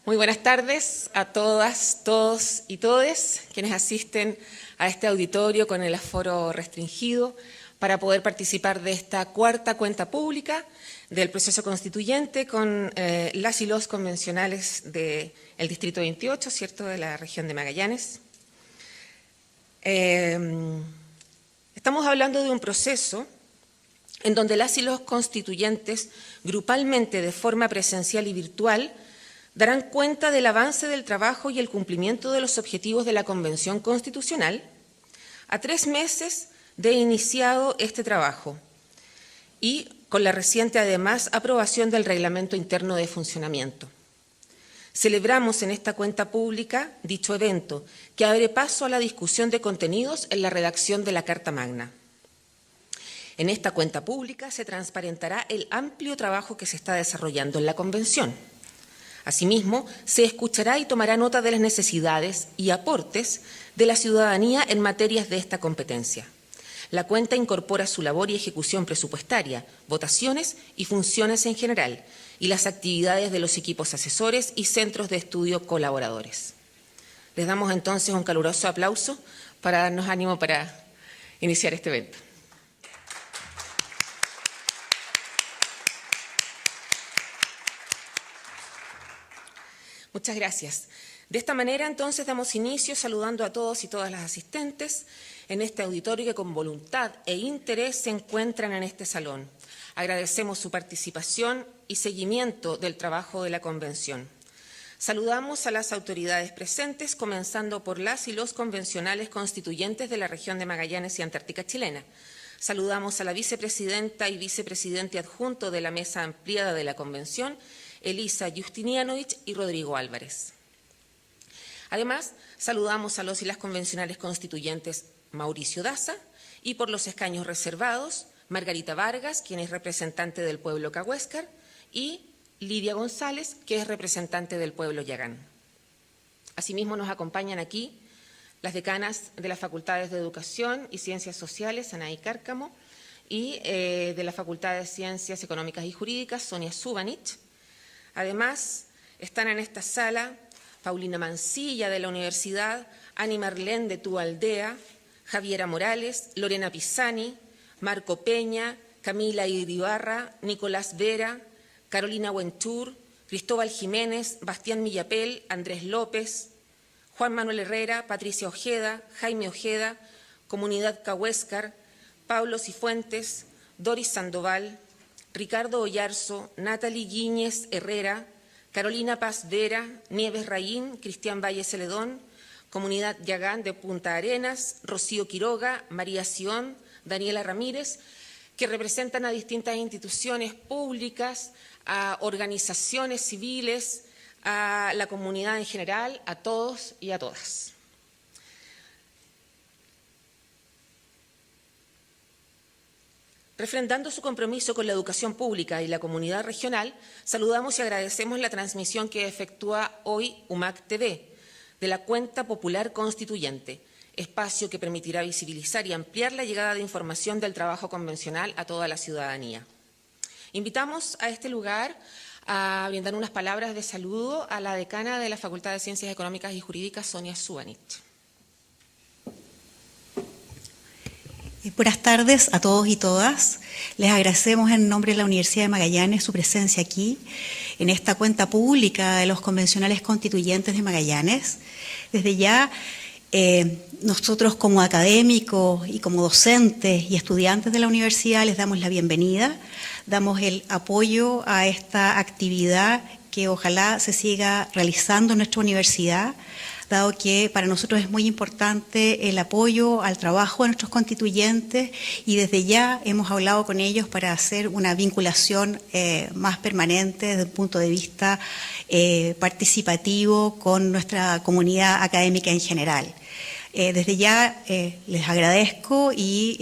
Muy buenas tardes a todas, todos y todes quienes asisten a este auditorio con el aforo restringido para poder participar de esta cuarta cuenta pública del proceso constituyente con las y los convencionales del Distrito 28, ¿cierto?, de la región de Magallanes. Estamos hablando de un proceso en donde las y los constituyentes, grupalmente de forma presencial y virtual, darán cuenta del avance del trabajo y el cumplimiento de los objetivos de la Convención Constitucional a 3 meses de iniciado este trabajo y con la reciente, además, aprobación del Reglamento Interno de Funcionamiento. Celebramos en esta cuenta pública dicho evento, que abre paso a la discusión de contenidos en la redacción de la Carta Magna. En esta cuenta pública se transparentará el amplio trabajo que se está desarrollando en la Convención. Asimismo, se escuchará y tomará nota de las necesidades y aportes de la ciudadanía en materias de esta competencia. La cuenta incorpora su labor y ejecución presupuestaria, votaciones y funciones en general, y las actividades de los equipos asesores y centros de estudio colaboradores. Les damos entonces un caluroso aplauso para darnos ánimo para iniciar este evento. Muchas gracias. De esta manera, entonces, damos inicio saludando a todos y todas las asistentes en este auditorio que con voluntad e interés se encuentran en este salón. Agradecemos su participación y seguimiento del trabajo de la Convención. Saludamos a las autoridades presentes, comenzando por las y los convencionales constituyentes de la región de Magallanes y Antártica Chilena. Saludamos a la vicepresidenta y vicepresidente adjunto de la mesa ampliada de la Convención, Elisa Justinianovich y Rodrigo Álvarez. Además, saludamos a los y las convencionales constituyentes Mauricio Daza y por los escaños reservados, Margarita Vargas, quien es representante del pueblo cahuéscar, y Lidia González, que es representante del pueblo yagán. Asimismo, nos acompañan aquí las decanas de las Facultades de Educación y Ciencias Sociales, Anaí Cárcamo, y de la Facultad de Ciencias Económicas y Jurídicas, Sonia Subanich. Además, están en esta sala Paulina Mancilla de la Universidad, Ani Marlén de Tu Aldea, Javiera Morales, Lorena Pisani, Marco Peña, Camila Iribarra, Nicolás Vera, Carolina Huenchur, Cristóbal Jiménez, Bastián Millapel, Andrés López, Juan Manuel Herrera, Patricia Ojeda, Jaime Ojeda, Comunidad Cahuéscar, Pablo Cifuentes, Doris Sandoval, Ricardo Ollarzo, Natalie Guíñez Herrera, Carolina Paz Vera, Nieves Rayín, Cristian Valle Celedón, Comunidad Yagán de Punta Arenas, Rocío Quiroga, María Sion, Daniela Ramírez, que representan a distintas instituciones públicas, a organizaciones civiles, a la comunidad en general, a todos y a todas. Refrendando su compromiso con la educación pública y la comunidad regional, saludamos y agradecemos la transmisión que efectúa hoy UMAC TV, de la Cuenta Popular Constituyente, espacio que permitirá visibilizar y ampliar la llegada de información del trabajo convencional a toda la ciudadanía. Invitamos a este lugar a brindar unas palabras de saludo a la decana de la Facultad de Ciencias Económicas y Jurídicas, Sonia Subanich. Buenas tardes a todos y todas. Les agradecemos en nombre de la Universidad de Magallanes su presencia aquí, en esta cuenta pública de los convencionales constituyentes de Magallanes. Desde ya, nosotros como académicos y como docentes y estudiantes de la universidad les damos la bienvenida, damos el apoyo a esta actividad que ojalá se siga realizando en nuestra universidad, dado que para nosotros es muy importante el apoyo al trabajo de nuestros constituyentes y desde ya hemos hablado con ellos para hacer una vinculación más permanente desde el punto de vista participativo con nuestra comunidad académica en general. Desde ya les agradezco y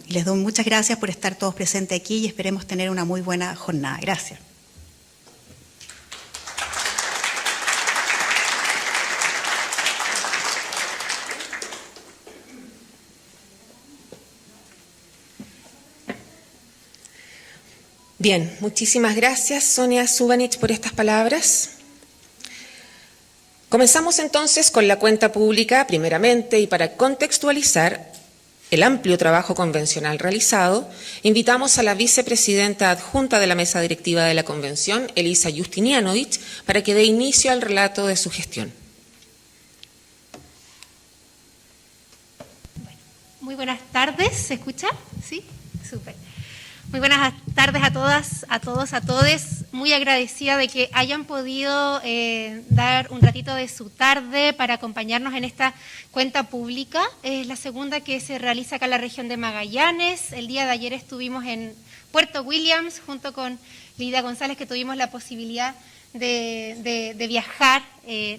les doy muchas gracias por estar todos presentes aquí y esperemos tener una muy buena jornada. Gracias. Bien, muchísimas gracias, Sonia Subanich, por estas palabras. Comenzamos entonces con la cuenta pública, primeramente, y para contextualizar el amplio trabajo convencional realizado, invitamos a la vicepresidenta adjunta de la mesa directiva de la Convención, Elisa Justinianovich, para que dé inicio al relato de su gestión. Muy buenas tardes, ¿se escucha? ¿Sí? Súper. Muy buenas tardes a todas, a todos, a todes. Muy agradecida de que hayan podido dar un ratito de su tarde para acompañarnos en esta cuenta pública. Es la segunda que se realiza acá en la región de Magallanes. El día de ayer estuvimos en Puerto Williams junto con Lidia González, que tuvimos la posibilidad de viajar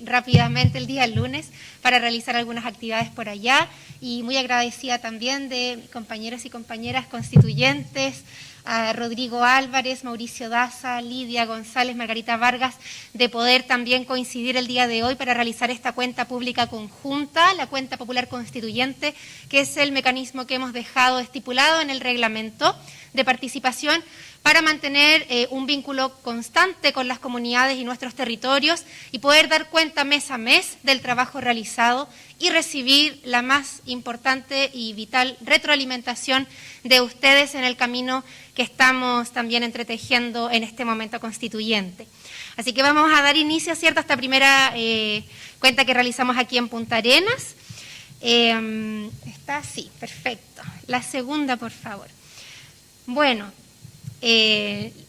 rápidamente el día lunes para realizar algunas actividades por allá, y muy agradecida también de compañeros y compañeras constituyentes, a Rodrigo Álvarez, Mauricio Daza, Lidia González, Margarita Vargas, de poder también coincidir el día de hoy para realizar esta cuenta pública conjunta, la cuenta popular constituyente, que es el mecanismo que hemos dejado estipulado en el reglamento de participación para mantener un vínculo constante con las comunidades y nuestros territorios y poder dar cuenta mes a mes del trabajo realizado y recibir la más importante y vital retroalimentación de ustedes en el camino que estamos también entretejiendo en este momento constituyente. Así que vamos a dar inicio, ¿cierto?, a esta primera cuenta que realizamos aquí en Punta Arenas. Está así, perfecto. La segunda, por favor. Bueno,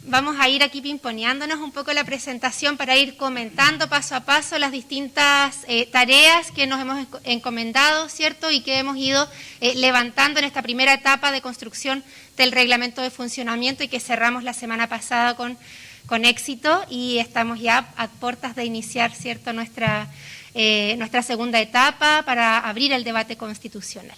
vamos a ir aquí pimponeándonos un poco la presentación para ir comentando paso a paso las distintas tareas que nos hemos encomendado, ¿cierto?, y que hemos ido levantando en esta primera etapa de construcción del reglamento de funcionamiento y que cerramos la semana pasada con éxito, y estamos ya a puertas de iniciar, ¿cierto?, nuestra segunda etapa para abrir el debate constitucional.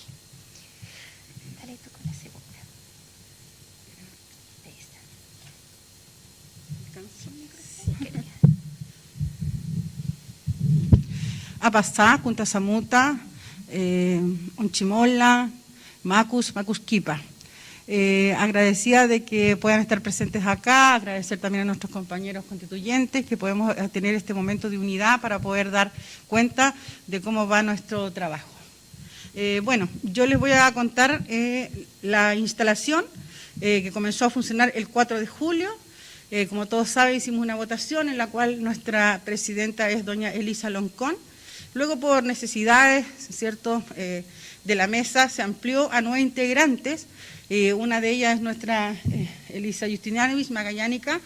Apasá, Kuntasamuta, Onchimola, Macus Kipa. Agradecida de que puedan estar presentes acá, agradecer también a nuestros compañeros constituyentes que podemos tener este momento de unidad para poder dar cuenta de cómo va nuestro trabajo. Bueno, yo les voy a contar la instalación que comenzó a funcionar el 4 de julio. Como todos saben, hicimos una votación en la cual nuestra presidenta es doña Elisa Loncón. Luego, por necesidades, ¿cierto?, de la mesa, se amplió a 9 integrantes. Una de ellas es nuestra Elisa Justinianovich, magallánica,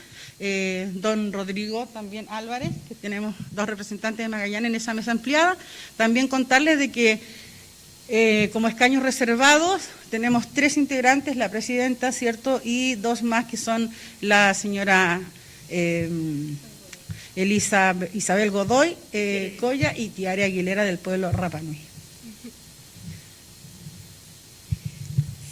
don Rodrigo también Álvarez, que tenemos 2 representantes de Magallanes en esa mesa ampliada. También contarles de que como escaños reservados tenemos 3 integrantes, la presidenta, ¿cierto?, y 2 más que son la señora Isabel Godoy Coya y Tiare Aguilera del pueblo Rapa Nui.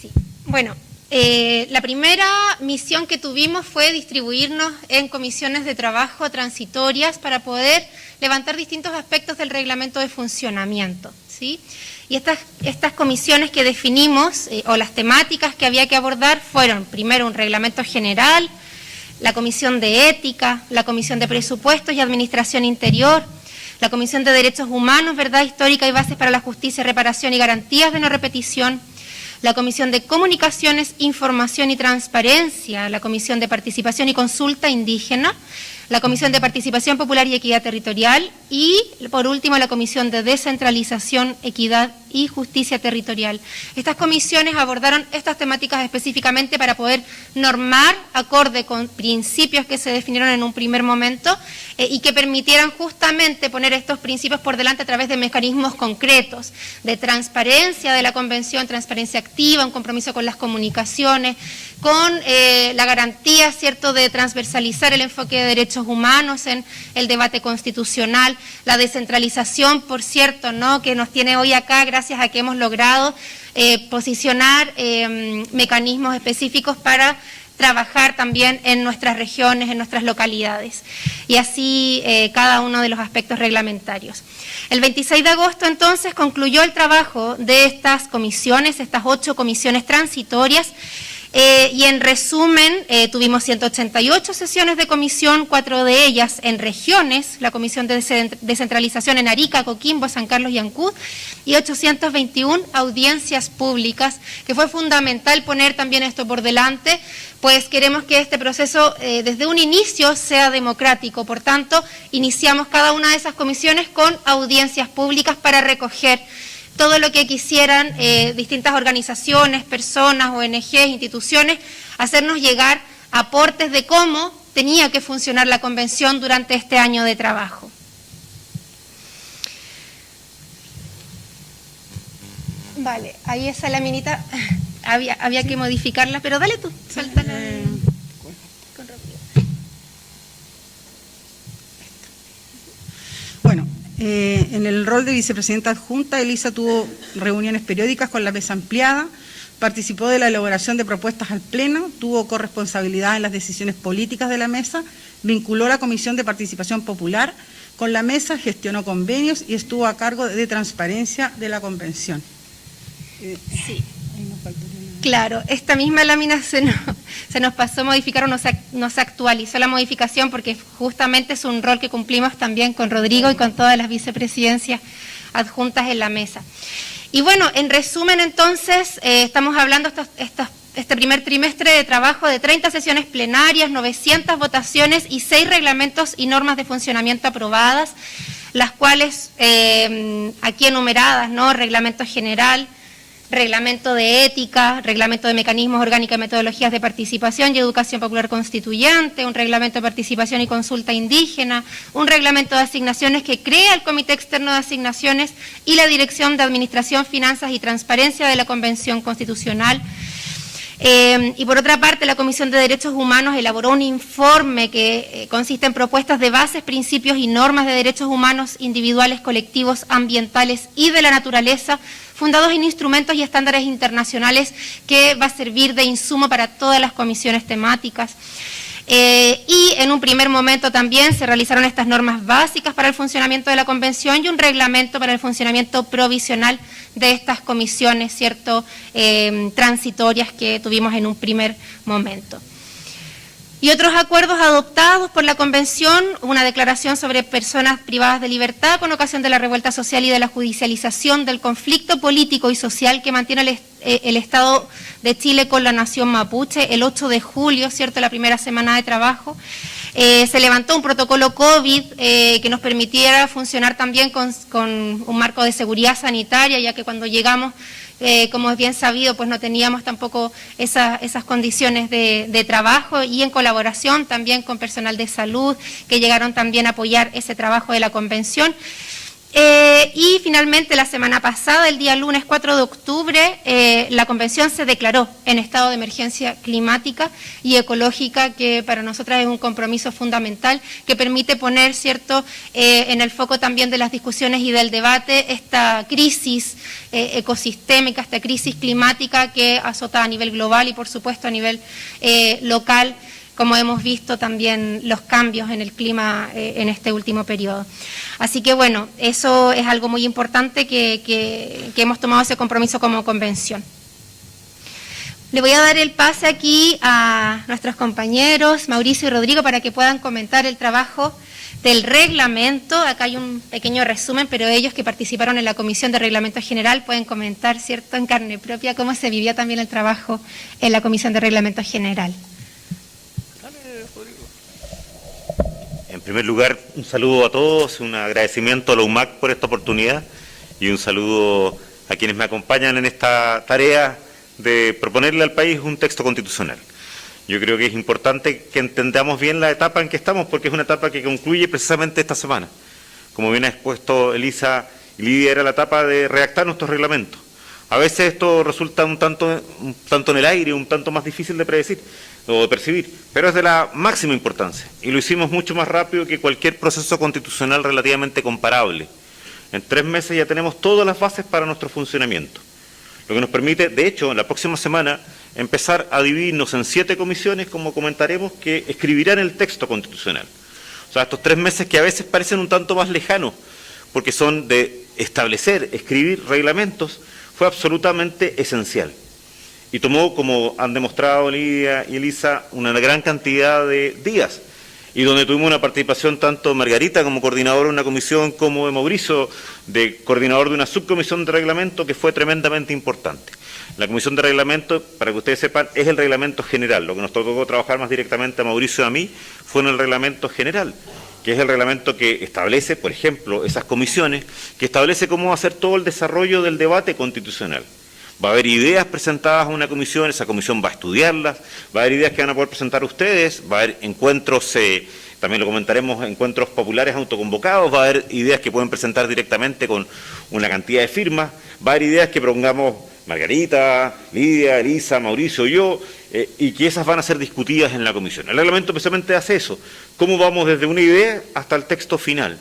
Sí. Bueno, la primera misión que tuvimos fue distribuirnos en comisiones de trabajo transitorias para poder levantar distintos aspectos del reglamento de funcionamiento, ¿sí? Y estas comisiones que definimos, o las temáticas que había que abordar, fueron primero un reglamento general, la Comisión de Ética, la Comisión de Presupuestos y Administración Interior, la Comisión de Derechos Humanos, Verdad Histórica y Bases para la Justicia, Reparación y Garantías de No Repetición, la Comisión de Comunicaciones, Información y Transparencia, la Comisión de Participación y Consulta Indígena, la Comisión de Participación Popular y Equidad Territorial y, por último, la Comisión de Descentralización, Equidad y Justicia Territorial. Estas comisiones abordaron estas temáticas específicamente para poder normar acorde con principios que se definieron en un primer momento y que permitieran justamente poner estos principios por delante a través de mecanismos concretos de transparencia de la Convención, transparencia activa, un compromiso con las comunicaciones, con la garantía, ¿cierto?, de transversalizar el enfoque de derechos humanos en el debate constitucional, la descentralización, por cierto, ¿no?, que nos tiene hoy acá gracias a que hemos logrado posicionar mecanismos específicos para trabajar también en nuestras regiones, en nuestras localidades, y así cada uno de los aspectos reglamentarios. El 26 de agosto, entonces, concluyó el trabajo de estas comisiones, estas 8 comisiones transitorias, Y en resumen, tuvimos 188 sesiones de comisión, 4 de ellas en regiones, la Comisión de Descentralización en Arica, Coquimbo, San Carlos y Ancud, y 821 audiencias públicas, que fue fundamental poner también esto por delante, pues queremos que este proceso desde un inicio sea democrático. Por tanto, iniciamos cada una de esas comisiones con audiencias públicas para recoger todo lo que quisieran distintas organizaciones, personas, ONGs, instituciones, hacernos llegar aportes de cómo tenía que funcionar la convención durante este año de trabajo. Vale, ahí esa laminita, había que modificarla, pero dale tú, suéltala. Con rapidez. Bueno, en el rol de vicepresidenta adjunta, Elisa tuvo reuniones periódicas con la mesa ampliada, participó de la elaboración de propuestas al Pleno, tuvo corresponsabilidad en las decisiones políticas de la mesa, vinculó la Comisión de Participación Popular con la mesa, gestionó convenios y estuvo a cargo de transparencia de la convención. Sí. Claro, esta misma lámina se nos pasó a modificar o no se actualizó la modificación porque justamente es un rol que cumplimos también con Rodrigo y con todas las vicepresidencias adjuntas en la mesa. Y bueno, en resumen entonces, estamos hablando este primer trimestre de trabajo de 30 sesiones plenarias, 900 votaciones y 6 reglamentos y normas de funcionamiento aprobadas, las cuales aquí enumeradas, ¿no? Reglamento general, reglamento de ética, reglamento de mecanismos orgánicos y metodologías de participación y educación popular constituyente, un reglamento de participación y consulta indígena, un reglamento de asignaciones que crea el Comité Externo de Asignaciones y la Dirección de Administración, Finanzas y Transparencia de la Convención Constitucional. Y por otra parte, la Comisión de Derechos Humanos elaboró un informe que consiste en propuestas de bases, principios y normas de derechos humanos individuales, colectivos, ambientales y de la naturaleza, fundados en instrumentos y estándares internacionales que va a servir de insumo para todas las comisiones temáticas. Y en un primer momento también se realizaron estas normas básicas para el funcionamiento de la convención y un reglamento para el funcionamiento provisional de estas comisiones, ¿cierto?, transitorias que tuvimos en un primer momento. Y otros acuerdos adoptados por la Convención, una declaración sobre personas privadas de libertad con ocasión de la revuelta social y de la judicialización del conflicto político y social que mantiene el Estado de Chile con la nación mapuche, el 8 de julio, ¿cierto?, la primera semana de trabajo. Se levantó un protocolo COVID que nos permitiera funcionar también con un marco de seguridad sanitaria, ya que cuando llegamos, como es bien sabido, pues no teníamos tampoco esas condiciones de trabajo, y en colaboración también con personal de salud que llegaron también a apoyar ese trabajo de la convención. Y finalmente la semana pasada, el día lunes 4 de octubre, la convención se declaró en estado de emergencia climática y ecológica, que para nosotras es un compromiso fundamental que permite poner, ¿cierto?, en el foco también de las discusiones y del debate esta crisis ecosistémica, esta crisis climática que azota a nivel global y por supuesto a nivel local, como hemos visto también los cambios en el clima en este último periodo. Así que bueno, eso es algo muy importante que hemos tomado ese compromiso como convención. Le voy a dar el pase aquí a nuestros compañeros Mauricio y Rodrigo para que puedan comentar el trabajo del reglamento. Acá hay un pequeño resumen, pero ellos que participaron en la Comisión de Reglamento General pueden comentar, ¿cierto?, en carne propia cómo se vivía también el trabajo en la Comisión de Reglamento General. En primer lugar, un saludo a todos, un agradecimiento a la UMAC por esta oportunidad y un saludo a quienes me acompañan en esta tarea de proponerle al país un texto constitucional. Yo creo que es importante que entendamos bien la etapa en que estamos, porque es una etapa que concluye precisamente esta semana. Como bien ha expuesto Elisa y Lidia, era la etapa de redactar nuestros reglamentos. A veces esto resulta un tanto en el aire, un tanto más difícil de predecir o de percibir, pero es de la máxima importancia y lo hicimos mucho más rápido que cualquier proceso constitucional relativamente comparable. En 3 meses ya tenemos todas las bases para nuestro funcionamiento, lo que nos permite, de hecho, en la próxima semana empezar a dividirnos en 7 comisiones, como comentaremos, que escribirán el texto constitucional. O sea, estos 3 meses que a veces parecen un tanto más lejanos, porque son de establecer, escribir reglamentos, fue absolutamente esencial. y tomó, como han demostrado Lidia y Elisa, una gran cantidad de días, y donde tuvimos una participación tanto de Margarita como coordinador de una comisión, como de Mauricio, de coordinador de una subcomisión de reglamento, que fue tremendamente importante. La comisión de reglamento, para que ustedes sepan, es el reglamento general. Lo que nos tocó trabajar más directamente a Mauricio y a mí fue en el reglamento general, que es el reglamento que establece, por ejemplo, esas comisiones, que establece cómo va a ser todo el desarrollo del debate constitucional. Va a haber ideas presentadas a una comisión, esa comisión va a estudiarlas, va a haber ideas que van a poder presentar ustedes, va a haber encuentros, también lo comentaremos, encuentros populares autoconvocados, va a haber ideas que pueden presentar directamente con una cantidad de firmas, va a haber ideas que propongamos Margarita, Lidia, Elisa, Mauricio y yo, y que esas van a ser discutidas en la comisión. El reglamento precisamente hace eso, cómo vamos desde una idea hasta el texto final.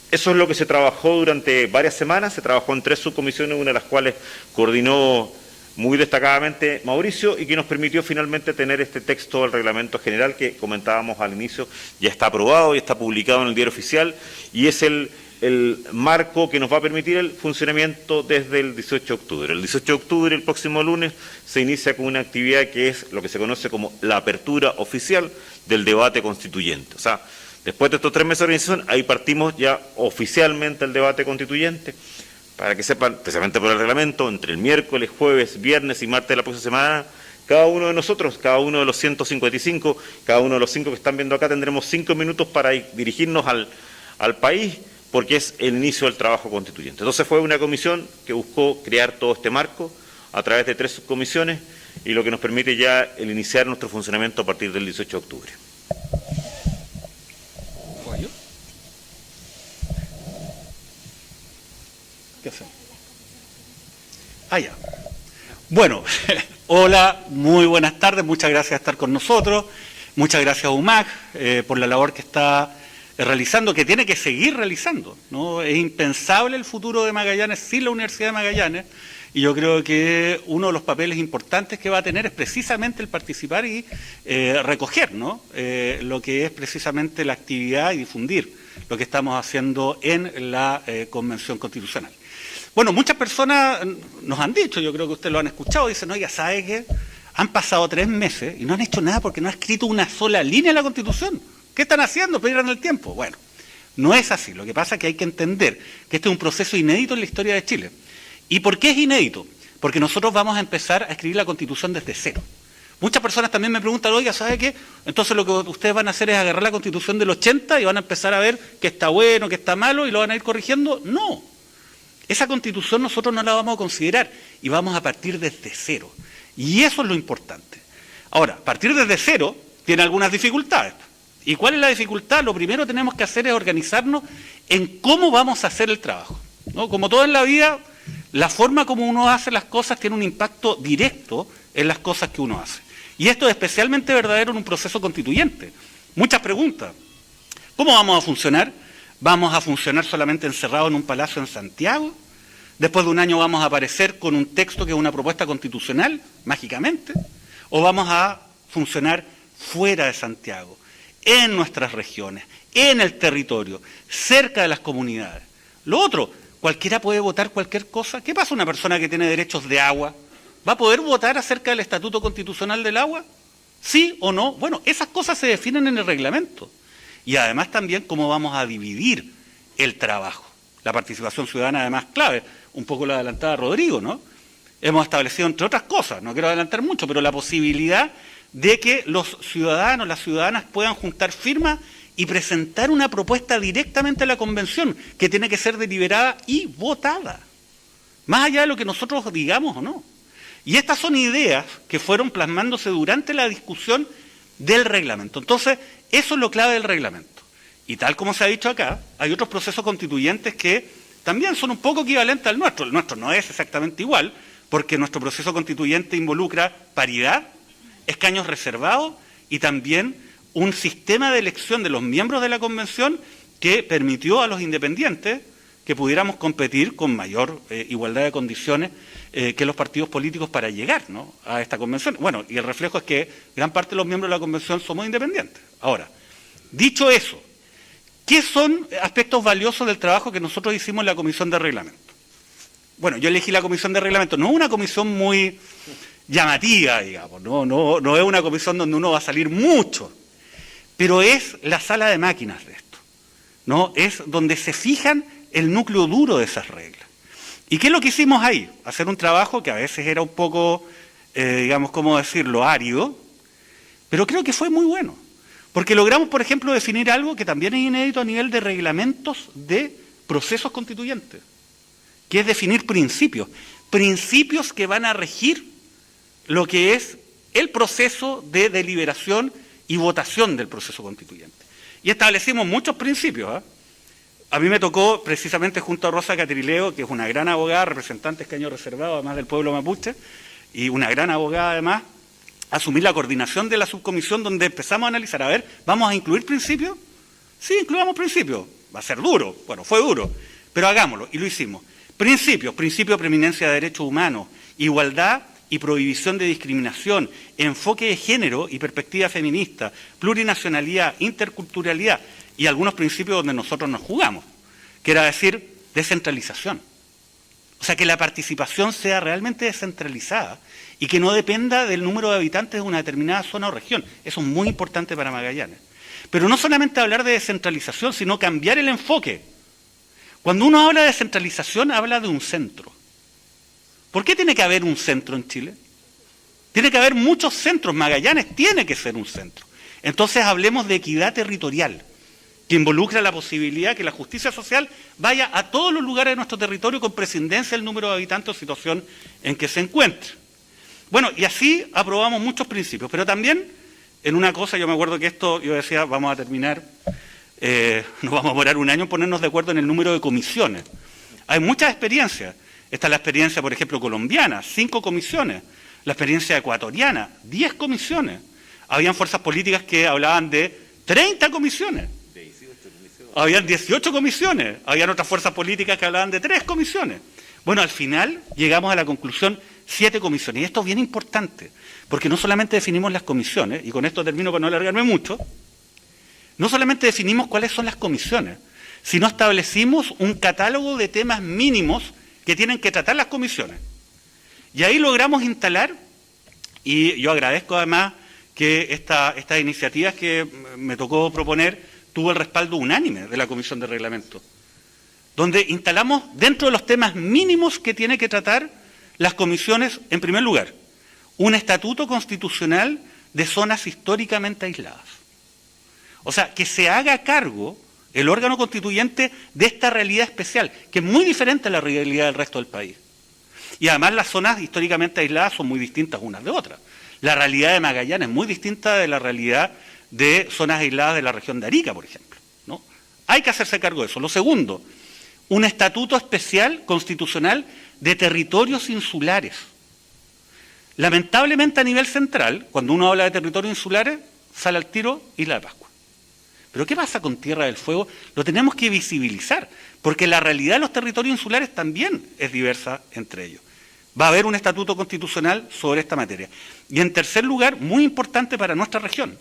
Eso es lo que se trabajó durante varias semanas, se trabajó en 3 subcomisiones, una de las cuales coordinó muy destacadamente Mauricio y que nos permitió finalmente tener este texto del reglamento general que comentábamos al inicio, ya está aprobado y está publicado en el Diario Oficial y es el marco que nos va a permitir el funcionamiento desde el 18 de octubre. El 18 de octubre, el próximo lunes, se inicia con una actividad que es lo que se conoce como la apertura oficial del debate constituyente. O sea, después de estos 3 meses de organización, ahí partimos ya oficialmente el debate constituyente, para que sepan, especialmente por el reglamento, entre el miércoles, jueves, viernes y martes de la próxima semana, cada uno de nosotros, cada uno de los 155, cada uno de los 5 que están viendo acá, tendremos 5 minutos para dirigirnos al país, porque es el inicio del trabajo constituyente. Entonces fue una comisión que buscó crear todo este marco a través de 3 subcomisiones y lo que nos permite ya el iniciar nuestro funcionamiento a partir del 18 de octubre. ¿Qué hacemos? Ya. Bueno, hola, muy buenas tardes, muchas gracias por estar con nosotros, muchas gracias a UMAC por la labor que está realizando, que tiene que seguir realizando, ¿no? Es impensable el futuro de Magallanes sin la Universidad de Magallanes, y yo creo que uno de los papeles importantes que va a tener es precisamente el participar y recoger, ¿no? Lo que es precisamente la actividad y difundir lo que estamos haciendo en la Convención Constitucional. Bueno, muchas personas nos han dicho, yo creo que ustedes lo han escuchado, dicen, oiga, ¿sabe qué? Han pasado 3 meses y no han hecho nada porque no ha escrito una sola línea en la Constitución. ¿Qué están haciendo? Perdieron el tiempo. Bueno, no es así. Lo que pasa es que hay que entender que este es un proceso inédito en la historia de Chile. ¿Y por qué es inédito? Porque nosotros vamos a empezar a escribir la Constitución desde cero. Muchas personas también me preguntan, oiga, ¿sabe qué? Entonces lo que ustedes van a hacer es agarrar la Constitución del 80 y van a empezar a ver qué está bueno, qué está malo y lo van a ir corrigiendo. No. Esa Constitución nosotros no la vamos a considerar y vamos a partir desde cero. Y eso es lo importante. Ahora, partir desde cero tiene algunas dificultades. ¿Y cuál es la dificultad? Lo primero que tenemos que hacer es organizarnos en cómo vamos a hacer el trabajo, ¿no? Como todo en la vida, la forma como uno hace las cosas tiene un impacto directo en las cosas que uno hace. Y esto es especialmente verdadero en un proceso constituyente. Muchas preguntas. ¿Cómo vamos a funcionar? ¿Vamos a funcionar solamente encerrados en un palacio en Santiago? ¿Después de un año vamos a aparecer con un texto que es una propuesta constitucional, mágicamente? ¿O vamos a funcionar fuera de Santiago, en nuestras regiones, en el territorio, cerca de las comunidades? Lo otro, ¿cualquiera puede votar cualquier cosa? ¿Qué pasa una persona que tiene derechos de agua? ¿Va a poder votar acerca del Estatuto Constitucional del Agua? ¿Sí o no? Bueno, esas cosas se definen en el reglamento. Y además también cómo vamos a dividir el trabajo. La participación ciudadana además clave, un poco lo adelantaba Rodrigo, ¿no? Hemos establecido, entre otras cosas, no quiero adelantar mucho, pero la posibilidad de que los ciudadanos, las ciudadanas puedan juntar firmas y presentar una propuesta directamente a la convención, que tiene que ser deliberada y votada, más allá de lo que nosotros digamos o no. Y estas son ideas que fueron plasmándose durante la discusión del reglamento. Entonces, eso es lo clave del reglamento. Y tal como se ha dicho acá, hay otros procesos constituyentes que también son un poco equivalentes al nuestro. El nuestro no es exactamente igual, porque nuestro proceso constituyente involucra paridad, escaños reservados y también un sistema de elección de los miembros de la convención que permitió a los independientes que pudiéramos competir con mayor igualdad de condiciones que los partidos políticos para llegar, ¿no?, a esta convención. Bueno, y el reflejo es que gran parte de los miembros de la convención somos independientes. Ahora, dicho eso, ¿qué son aspectos valiosos del trabajo que nosotros hicimos en la Comisión de Reglamento? Bueno, yo elegí la Comisión de Reglamento, no una comisión muy llamativa, digamos, no es una comisión donde uno va a salir mucho, pero es la sala de máquinas de esto, ¿no? Es donde se fijan el núcleo duro de esas reglas. ¿Y qué es lo que hicimos ahí? Hacer un trabajo que a veces era un poco, digamos, ¿cómo decirlo?, árido, pero creo que fue muy bueno, porque logramos, por ejemplo, definir algo que también es inédito a nivel de reglamentos de procesos constituyentes, que es definir principios que van a regir lo que es el proceso de deliberación y votación del proceso constituyente. Y establecimos muchos principios, ¿eh? A mí me tocó, precisamente junto a Rosa Catrileo, que es una gran abogada, representante escaño reservado, además del pueblo mapuche, y una gran abogada además, asumir la coordinación de la subcomisión donde empezamos a analizar, a ver, ¿vamos a incluir principios? Sí, incluamos principios. Va a ser duro, bueno, fue duro, pero hagámoslo, y lo hicimos. Principio de preeminencia de derechos humanos, igualdad y prohibición de discriminación, enfoque de género y perspectiva feminista, plurinacionalidad, interculturalidad y algunos principios donde nosotros nos jugamos, que era decir, descentralización. O sea, que la participación sea realmente descentralizada y que no dependa del número de habitantes de una determinada zona o región. Eso es muy importante para Magallanes. Pero no solamente hablar de descentralización, sino cambiar el enfoque. Cuando uno habla de descentralización, habla de un centro. ¿Por qué tiene que haber un centro en Chile? Tiene que haber muchos centros. Magallanes tiene que ser un centro. Entonces hablemos de equidad territorial, que involucra la posibilidad que la justicia social vaya a todos los lugares de nuestro territorio con prescindencia del número de habitantes o situación en que se encuentre. Bueno, y así aprobamos muchos principios, pero también en una cosa, yo me acuerdo que esto, yo decía, vamos a terminar, nos vamos a demorar un año en ponernos de acuerdo en el número de comisiones. Hay muchas experiencias. Está la experiencia, por ejemplo, colombiana, 5 comisiones. La experiencia ecuatoriana, 10 comisiones. Habían fuerzas políticas que hablaban de 30 comisiones. Habían 18 comisiones. Habían otras fuerzas políticas que hablaban de 3 comisiones. Bueno, al final llegamos a la conclusión 7 comisiones. Y esto es bien importante, porque no solamente definimos las comisiones, y con esto termino para no alargarme mucho, no solamente definimos cuáles son las comisiones, sino establecimos un catálogo de temas mínimos que tienen que tratar las comisiones. Y ahí logramos instalar, y yo agradezco además que estas iniciativas que me tocó proponer tuvo el respaldo unánime de la Comisión de Reglamento, donde instalamos dentro de los temas mínimos que tiene que tratar las comisiones, en primer lugar, un estatuto constitucional de zonas históricamente aisladas. O sea, que se haga cargo el órgano constituyente de esta realidad especial, que es muy diferente a la realidad del resto del país. Y además las zonas históricamente aisladas son muy distintas unas de otras. La realidad de Magallanes es muy distinta de la realidad de zonas aisladas de la región de Arica, por ejemplo, ¿no? Hay que hacerse cargo de eso. Lo segundo, un estatuto especial constitucional de territorios insulares. Lamentablemente a nivel central, cuando uno habla de territorios insulares, sale al tiro Isla de Pascua. Pero ¿qué pasa con Tierra del Fuego? Lo tenemos que visibilizar, porque la realidad de los territorios insulares también es diversa entre ellos. Va a haber un estatuto constitucional sobre esta materia. Y en tercer lugar, muy importante para nuestra región,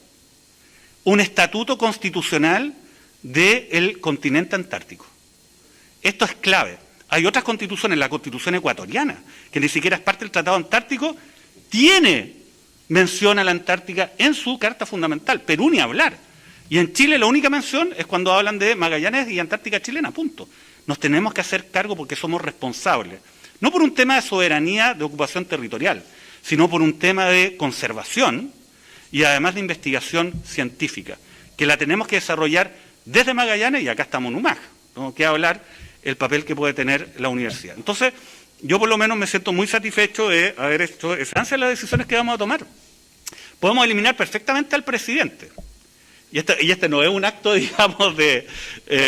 un estatuto constitucional del continente antártico. Esto es clave. Hay otras constituciones, la Constitución ecuatoriana, que ni siquiera es parte del Tratado Antártico, tiene mención a la Antártica en su Carta Fundamental. Perú ni hablar. Y en Chile la única mención es cuando hablan de Magallanes y Antártica chilena, punto. Nos tenemos que hacer cargo porque somos responsables. No por un tema de soberanía, de ocupación territorial, sino por un tema de conservación y además de investigación científica, que la tenemos que desarrollar desde Magallanes, y acá estamos en UMAG, tengo que hablar el papel que puede tener la universidad. Entonces, yo por lo menos me siento muy satisfecho de haber hecho esencia de las decisiones que vamos a tomar. Podemos eliminar perfectamente al presidente. Y este no es un acto, digamos, de,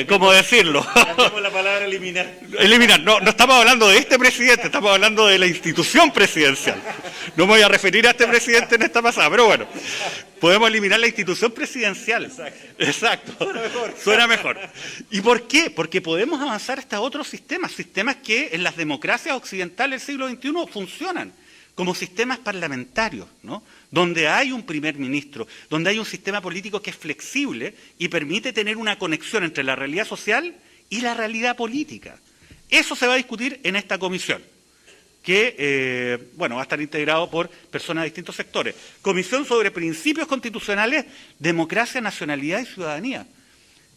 ¿cómo decirlo? Cambiamos la palabra eliminar. Eliminar, no estamos hablando de este presidente, estamos hablando de la institución presidencial. No me voy a referir a este presidente en esta pasada, pero bueno, podemos eliminar la institución presidencial. Exacto. Suena mejor. Suena mejor. ¿Y por qué? Porque podemos avanzar hasta otros sistemas que en las democracias occidentales del siglo XXI funcionan como sistemas parlamentarios, ¿no? Donde hay un primer ministro, donde hay un sistema político que es flexible y permite tener una conexión entre la realidad social y la realidad política. Eso se va a discutir en esta comisión, que va a estar integrado por personas de distintos sectores. Comisión sobre Principios Constitucionales, Democracia, Nacionalidad y Ciudadanía.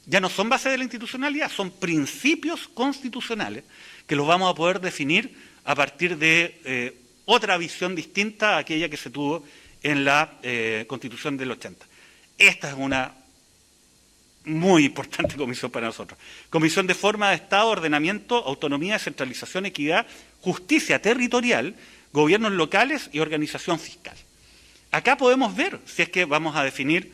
Ya no son bases de la institucionalidad, son principios constitucionales que los vamos a poder definir a partir de otra visión distinta a aquella que se tuvo en la Constitución del 80. Esta es una muy importante comisión para nosotros. Comisión de Forma de Estado, Ordenamiento, Autonomía, Descentralización, Equidad, Justicia Territorial, Gobiernos Locales y Organización Fiscal. Acá podemos ver si es que vamos a definir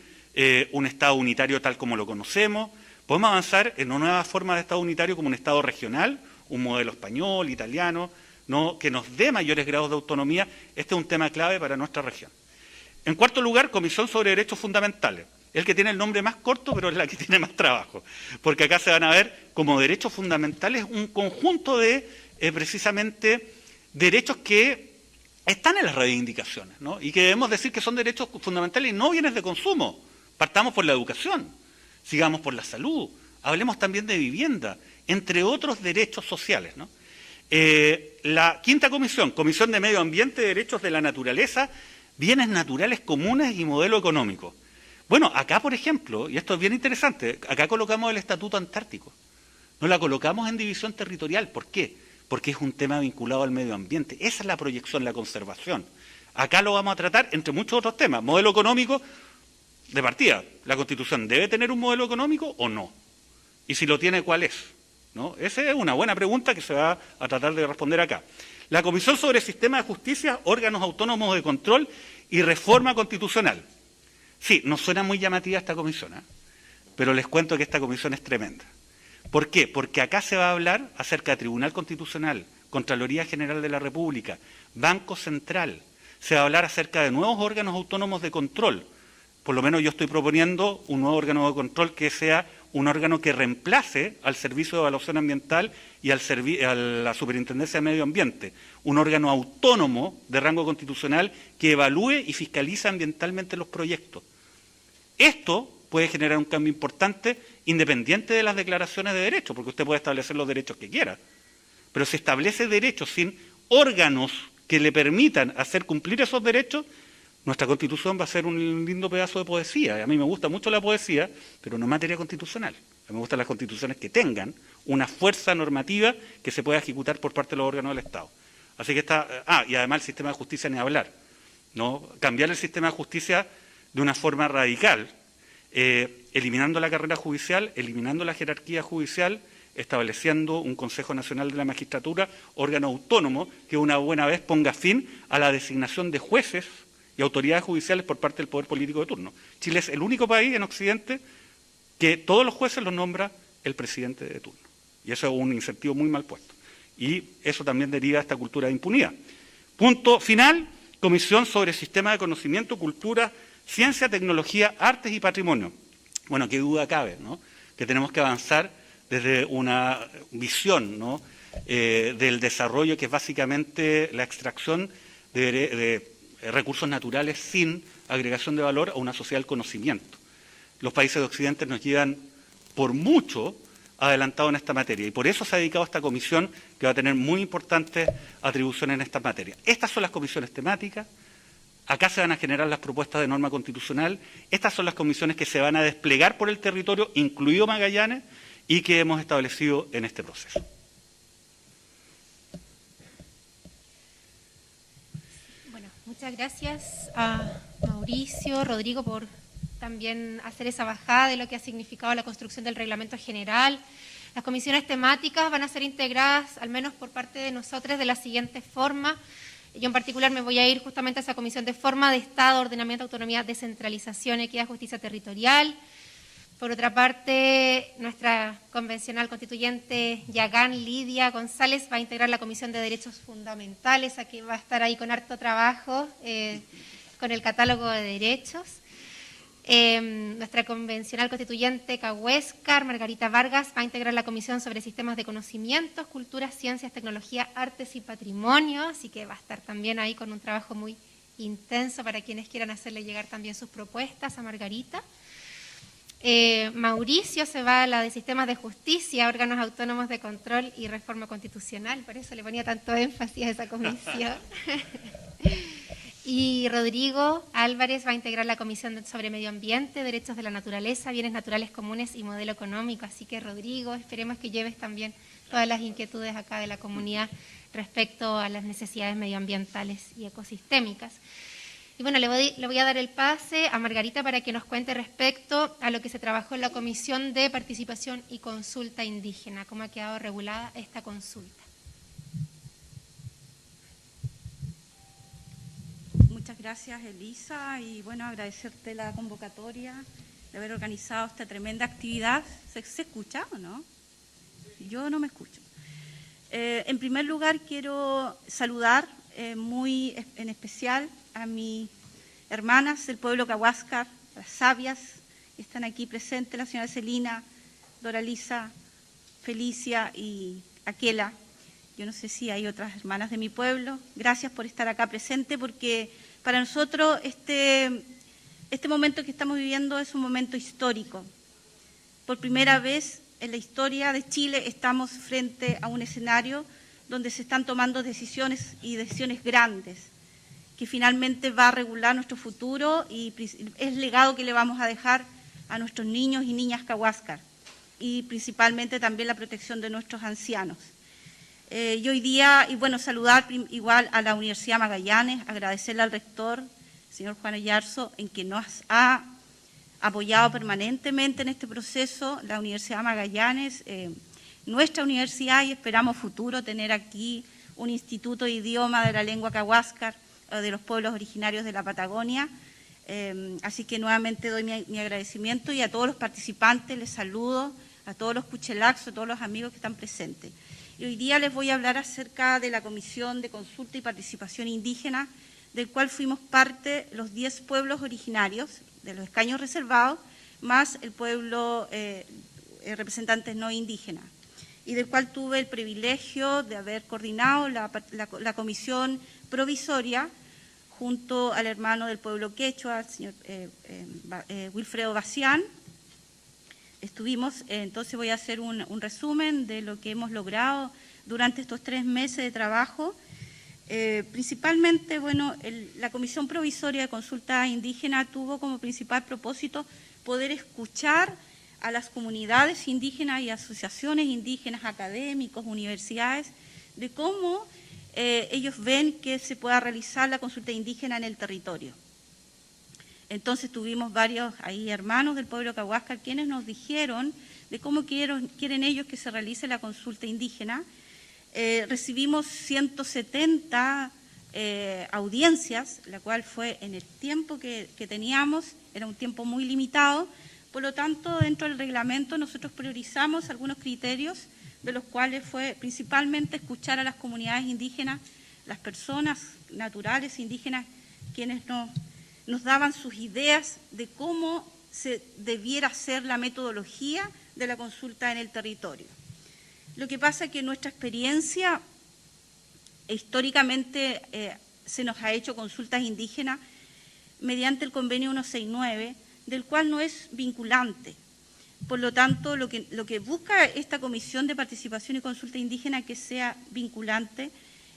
un Estado unitario tal como lo conocemos, podemos avanzar en una nueva forma de Estado unitario como un Estado regional, un modelo español, italiano, ¿no?, que nos dé mayores grados de autonomía. Este es un tema clave para nuestra región. En cuarto lugar, Comisión sobre Derechos Fundamentales. El que tiene el nombre más corto, pero es la que tiene más trabajo, porque acá se van a ver como derechos fundamentales un conjunto de, precisamente, derechos que están en las reivindicaciones, ¿no?, y que debemos decir que son derechos fundamentales y no bienes de consumo. Partamos por la educación, sigamos por la salud, hablemos también de vivienda, entre otros derechos sociales, ¿no? La quinta comisión, Comisión de Medio Ambiente, Derechos de la Naturaleza, Bienes Naturales Comunes y Modelo Económico. Bueno, acá, por ejemplo, y esto es bien interesante, acá colocamos el Estatuto Antártico. No la colocamos en división territorial. ¿Por qué? Porque es un tema vinculado al medio ambiente. Esa es la proyección, la conservación. Acá lo vamos a tratar entre muchos otros temas. Modelo económico, de partida, ¿la Constitución debe tener un modelo económico o no? Y si lo tiene, ¿cuál es? ¿No? Esa es una buena pregunta que se va a tratar de responder acá. La Comisión sobre Sistema de Justicia, Órganos Autónomos de Control y Reforma Constitucional. Sí, nos suena muy llamativa esta comisión, pero les cuento que esta comisión es tremenda. ¿Por qué? Porque acá se va a hablar acerca de Tribunal Constitucional, Contraloría General de la República, Banco Central. Se va a hablar acerca de nuevos órganos autónomos de control. Por lo menos yo estoy proponiendo un nuevo órgano de control que sea un órgano que reemplace al Servicio de Evaluación Ambiental y a la Superintendencia de Medio Ambiente. Un órgano autónomo de rango constitucional que evalúe y fiscalice ambientalmente los proyectos. Esto puede generar un cambio importante independiente de las declaraciones de derechos, porque usted puede establecer los derechos que quiera. Pero si establece derechos sin órganos que le permitan hacer cumplir esos derechos, nuestra Constitución va a ser un lindo pedazo de poesía. A mí me gusta mucho la poesía, pero no en materia constitucional. A mí me gustan las constituciones que tengan una fuerza normativa que se pueda ejecutar por parte de los órganos del Estado. Así que y además el sistema de justicia ni hablar, ¿no? Cambiar el sistema de justicia de una forma radical, eliminando la carrera judicial, eliminando la jerarquía judicial, estableciendo un Consejo Nacional de la Magistratura, órgano autónomo, que una buena vez ponga fin a la designación de jueces y autoridades judiciales por parte del poder político de turno. Chile es el único país en Occidente que todos los jueces los nombra el presidente de turno. Y eso es un incentivo muy mal puesto. Y eso también deriva de esta cultura de impunidad. Punto final, Comisión sobre Sistema de Conocimiento, Cultura, Ciencia, Tecnología, Artes y Patrimonio. Bueno, qué duda cabe, ¿no?, que tenemos que avanzar desde una visión, ¿no?, del desarrollo, que es básicamente la extracción de recursos naturales sin agregación de valor a una sociedad del conocimiento. Los países de Occidente nos llevan por mucho adelantado en esta materia y por eso se ha dedicado a esta comisión que va a tener muy importantes atribuciones en esta materia. Estas son las comisiones temáticas, acá se van a generar las propuestas de norma constitucional, estas son las comisiones que se van a desplegar por el territorio, incluido Magallanes, y que hemos establecido en este proceso. Muchas gracias a Mauricio, Rodrigo, por también hacer esa bajada de lo que ha significado la construcción del reglamento general. Las comisiones temáticas van a ser integradas, al menos por parte de nosotros, de la siguiente forma. Yo en particular me voy a ir justamente a esa comisión de forma de Estado, ordenamiento, autonomía, descentralización, equidad, justicia territorial. Por otra parte, nuestra convencional constituyente Yagán Lidia González va a integrar la Comisión de Derechos Fundamentales, aquí va a estar ahí con harto trabajo, con el catálogo de derechos. Nuestra convencional constituyente Cahuéscar Margarita Vargas va a integrar la Comisión sobre Sistemas de Conocimientos, Culturas, Ciencias, Tecnología, Artes y Patrimonio, así que va a estar también ahí con un trabajo muy intenso para quienes quieran hacerle llegar también sus propuestas a Margarita. Mauricio se va a la de Sistemas de Justicia, Órganos Autónomos de Control y Reforma Constitucional, por eso le ponía tanto énfasis a esa comisión. Y Rodrigo Álvarez va a integrar la Comisión sobre Medio Ambiente, Derechos de la Naturaleza, Bienes Naturales Comunes y Modelo Económico. Así que, Rodrigo, esperemos que lleves también todas las inquietudes acá de la comunidad respecto a las necesidades medioambientales y ecosistémicas. Y bueno, le voy a dar el pase a Margarita para que nos cuente respecto a lo que se trabajó en la Comisión de Participación y Consulta Indígena, cómo ha quedado regulada esta consulta. Muchas gracias, Elisa, y bueno, agradecerte la convocatoria de haber organizado esta tremenda actividad. ¿Se escucha o no? Yo no me escucho. En primer lugar, quiero saludar muy en especial a mis hermanas del pueblo Cahuáscar, las sabias que están aquí presentes, la señora Celina, Doralisa, Felicia y Aquela. Yo no sé si hay otras hermanas de mi pueblo. Gracias por estar acá presente, porque para nosotros este momento que estamos viviendo es un momento histórico. Por primera vez en la historia de Chile estamos frente a un escenario donde se están tomando decisiones grandes, que finalmente va a regular nuestro futuro y es el legado que le vamos a dejar a nuestros niños y niñas Cahuáscar, y principalmente también la protección de nuestros ancianos. Y hoy día, y bueno, saludar igual a la Universidad Magallanes, agradecerle al rector, señor Juan Ayarzo, en que nos ha apoyado permanentemente en este proceso, la Universidad Magallanes, nuestra universidad, y esperamos futuro tener aquí un instituto de idioma de la lengua Cahuáscar, de los pueblos originarios de la Patagonia. Así que nuevamente doy mi agradecimiento, y a todos los participantes les saludo, a todos los cuchelaxos, a todos los amigos que están presentes. Y hoy día les voy a hablar acerca de la Comisión de Consulta y Participación Indígena, del cual fuimos parte los 10 pueblos originarios de los escaños reservados, más el pueblo representantes no indígenas, y del cual tuve el privilegio de haber coordinado la comisión provisoria junto al hermano del pueblo quechua, el señor Wilfredo Bacián. Entonces voy a hacer un resumen de lo que hemos logrado durante estos 3 meses de trabajo. Principalmente, bueno, la Comisión Provisoria de Consulta Indígena tuvo como principal propósito poder escuchar a las comunidades indígenas y asociaciones indígenas, académicos, universidades, de cómo ellos ven que se pueda realizar la consulta indígena en el territorio. Entonces tuvimos varios ahí hermanos del pueblo Cahuáscar quienes nos dijeron de cómo quieren ellos que se realice la consulta indígena. Recibimos 170 audiencias, la cual fue en el tiempo que teníamos, era un tiempo muy limitado. Por lo tanto, dentro del reglamento nosotros priorizamos algunos criterios, de los cuales fue principalmente escuchar a las comunidades indígenas, las personas naturales indígenas, quienes nos daban sus ideas de cómo se debiera hacer la metodología de la consulta en el territorio. Lo que pasa es que nuestra experiencia, históricamente se nos ha hecho consultas indígenas mediante el convenio 169, del cual no es vinculante. Por lo tanto, lo que busca esta Comisión de Participación y Consulta Indígena que sea vinculante.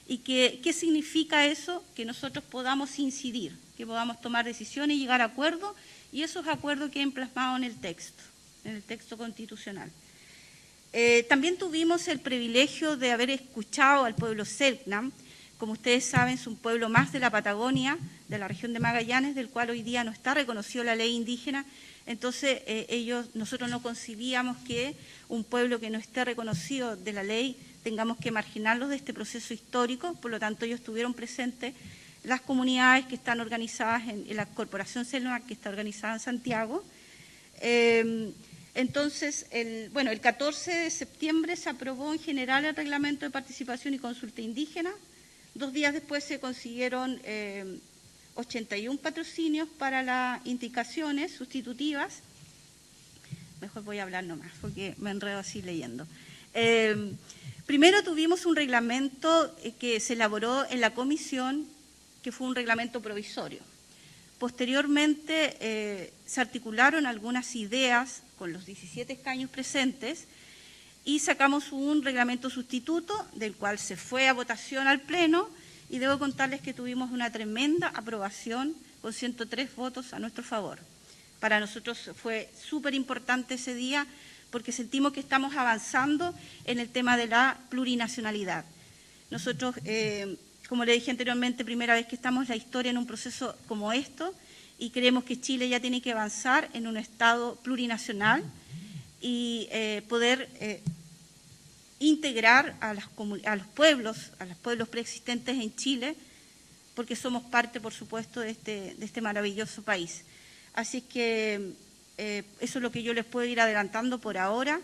¿Y qué significa eso? Que nosotros podamos incidir, que podamos tomar decisiones y llegar a acuerdos, y esos acuerdos queden plasmados en el texto constitucional. También tuvimos el privilegio de haber escuchado al pueblo Selknam. Como ustedes saben, es un pueblo más de la Patagonia, de la región de Magallanes, del cual hoy día no está reconocido la ley indígena. Entonces, nosotros no concibíamos que un pueblo que no esté reconocido de la ley tengamos que marginarlos de este proceso histórico. Por lo tanto, ellos estuvieron presentes las comunidades que están organizadas en la Corporación Selknam, que está organizada en Santiago. Entonces, el 14 de septiembre se aprobó en general el Reglamento de Participación y Consulta Indígena. 2 días después se consiguieron 81 patrocinios para las indicaciones sustitutivas. Mejor voy a hablar nomás, porque me enredo así leyendo. Primero tuvimos un reglamento que se elaboró en la comisión, que fue un reglamento provisorio. Posteriormente se articularon algunas ideas con los 17 escaños presentes y sacamos un reglamento sustituto del cual se fue a votación al Pleno, y debo contarles que tuvimos una tremenda aprobación con 103 votos a nuestro favor. Para nosotros fue súper importante ese día porque sentimos que estamos avanzando en el tema de la plurinacionalidad. Nosotros, como le dije anteriormente, primera vez que estamos en la historia en un proceso como esto, y creemos que Chile ya tiene que avanzar en un Estado plurinacional y poder integrar a los pueblos preexistentes en Chile, porque somos parte, por supuesto, de este maravilloso país. Así que eso es lo que yo les puedo ir adelantando por ahora.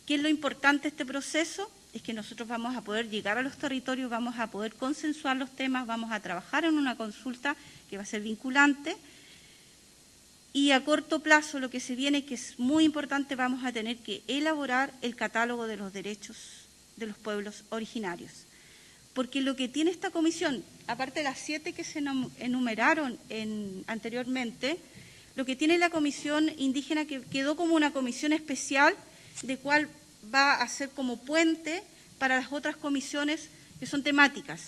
¿Qué es lo importante de este proceso? Es que nosotros vamos a poder llegar a los territorios, vamos a poder consensuar los temas, vamos a trabajar en una consulta que va a ser vinculante, y a corto plazo lo que se viene, que es muy importante, vamos a tener que elaborar el catálogo de los derechos de los pueblos originarios. Porque lo que tiene esta comisión, aparte de las 7 que se enumeraron anteriormente, lo que tiene la comisión indígena, que quedó como una comisión especial, de cual va a ser como puente para las otras comisiones que son temáticas.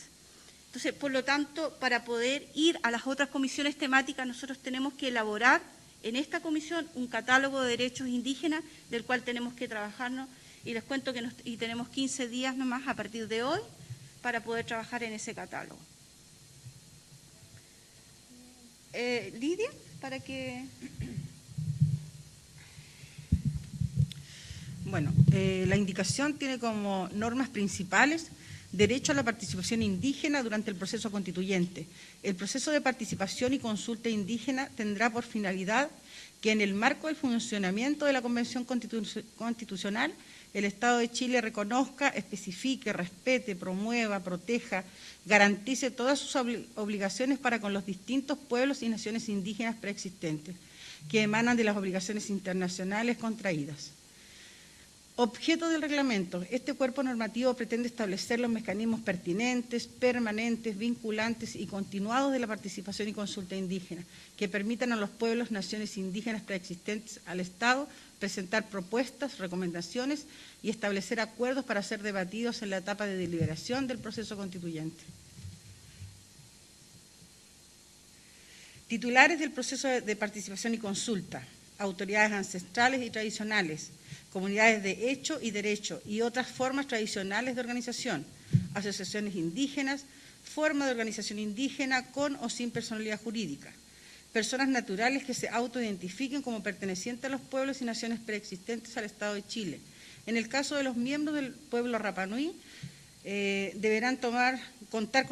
Entonces, por lo tanto, para poder ir a las otras comisiones temáticas, nosotros tenemos que elaborar en esta comisión un catálogo de derechos indígenas del cual tenemos que trabajarnos, y les cuento que tenemos 15 días nomás a partir de hoy para poder trabajar en ese catálogo. Lidia, para que... Bueno, la indicación tiene como normas principales derecho a la participación indígena durante el proceso constituyente. El proceso de participación y consulta indígena tendrá por finalidad que en el marco del funcionamiento de la Convención Constitucional, el Estado de Chile reconozca, especifique, respete, promueva, proteja, garantice todas sus obligaciones para con los distintos pueblos y naciones indígenas preexistentes, que emanan de las obligaciones internacionales contraídas. Objeto del reglamento, este cuerpo normativo pretende establecer los mecanismos pertinentes, permanentes, vinculantes y continuados de la participación y consulta indígena, que permitan a los pueblos, naciones indígenas preexistentes al Estado presentar propuestas, recomendaciones y establecer acuerdos para ser debatidos en la etapa de deliberación del proceso constituyente. Titulares del proceso de participación y consulta: autoridades ancestrales y tradicionales, comunidades de hecho y derecho y otras formas tradicionales de organización, asociaciones indígenas, forma de organización indígena con o sin personalidad jurídica, personas naturales que se autoidentifiquen como pertenecientes a los pueblos y naciones preexistentes al Estado de Chile. En el caso de los miembros del pueblo Rapanui, deberán contar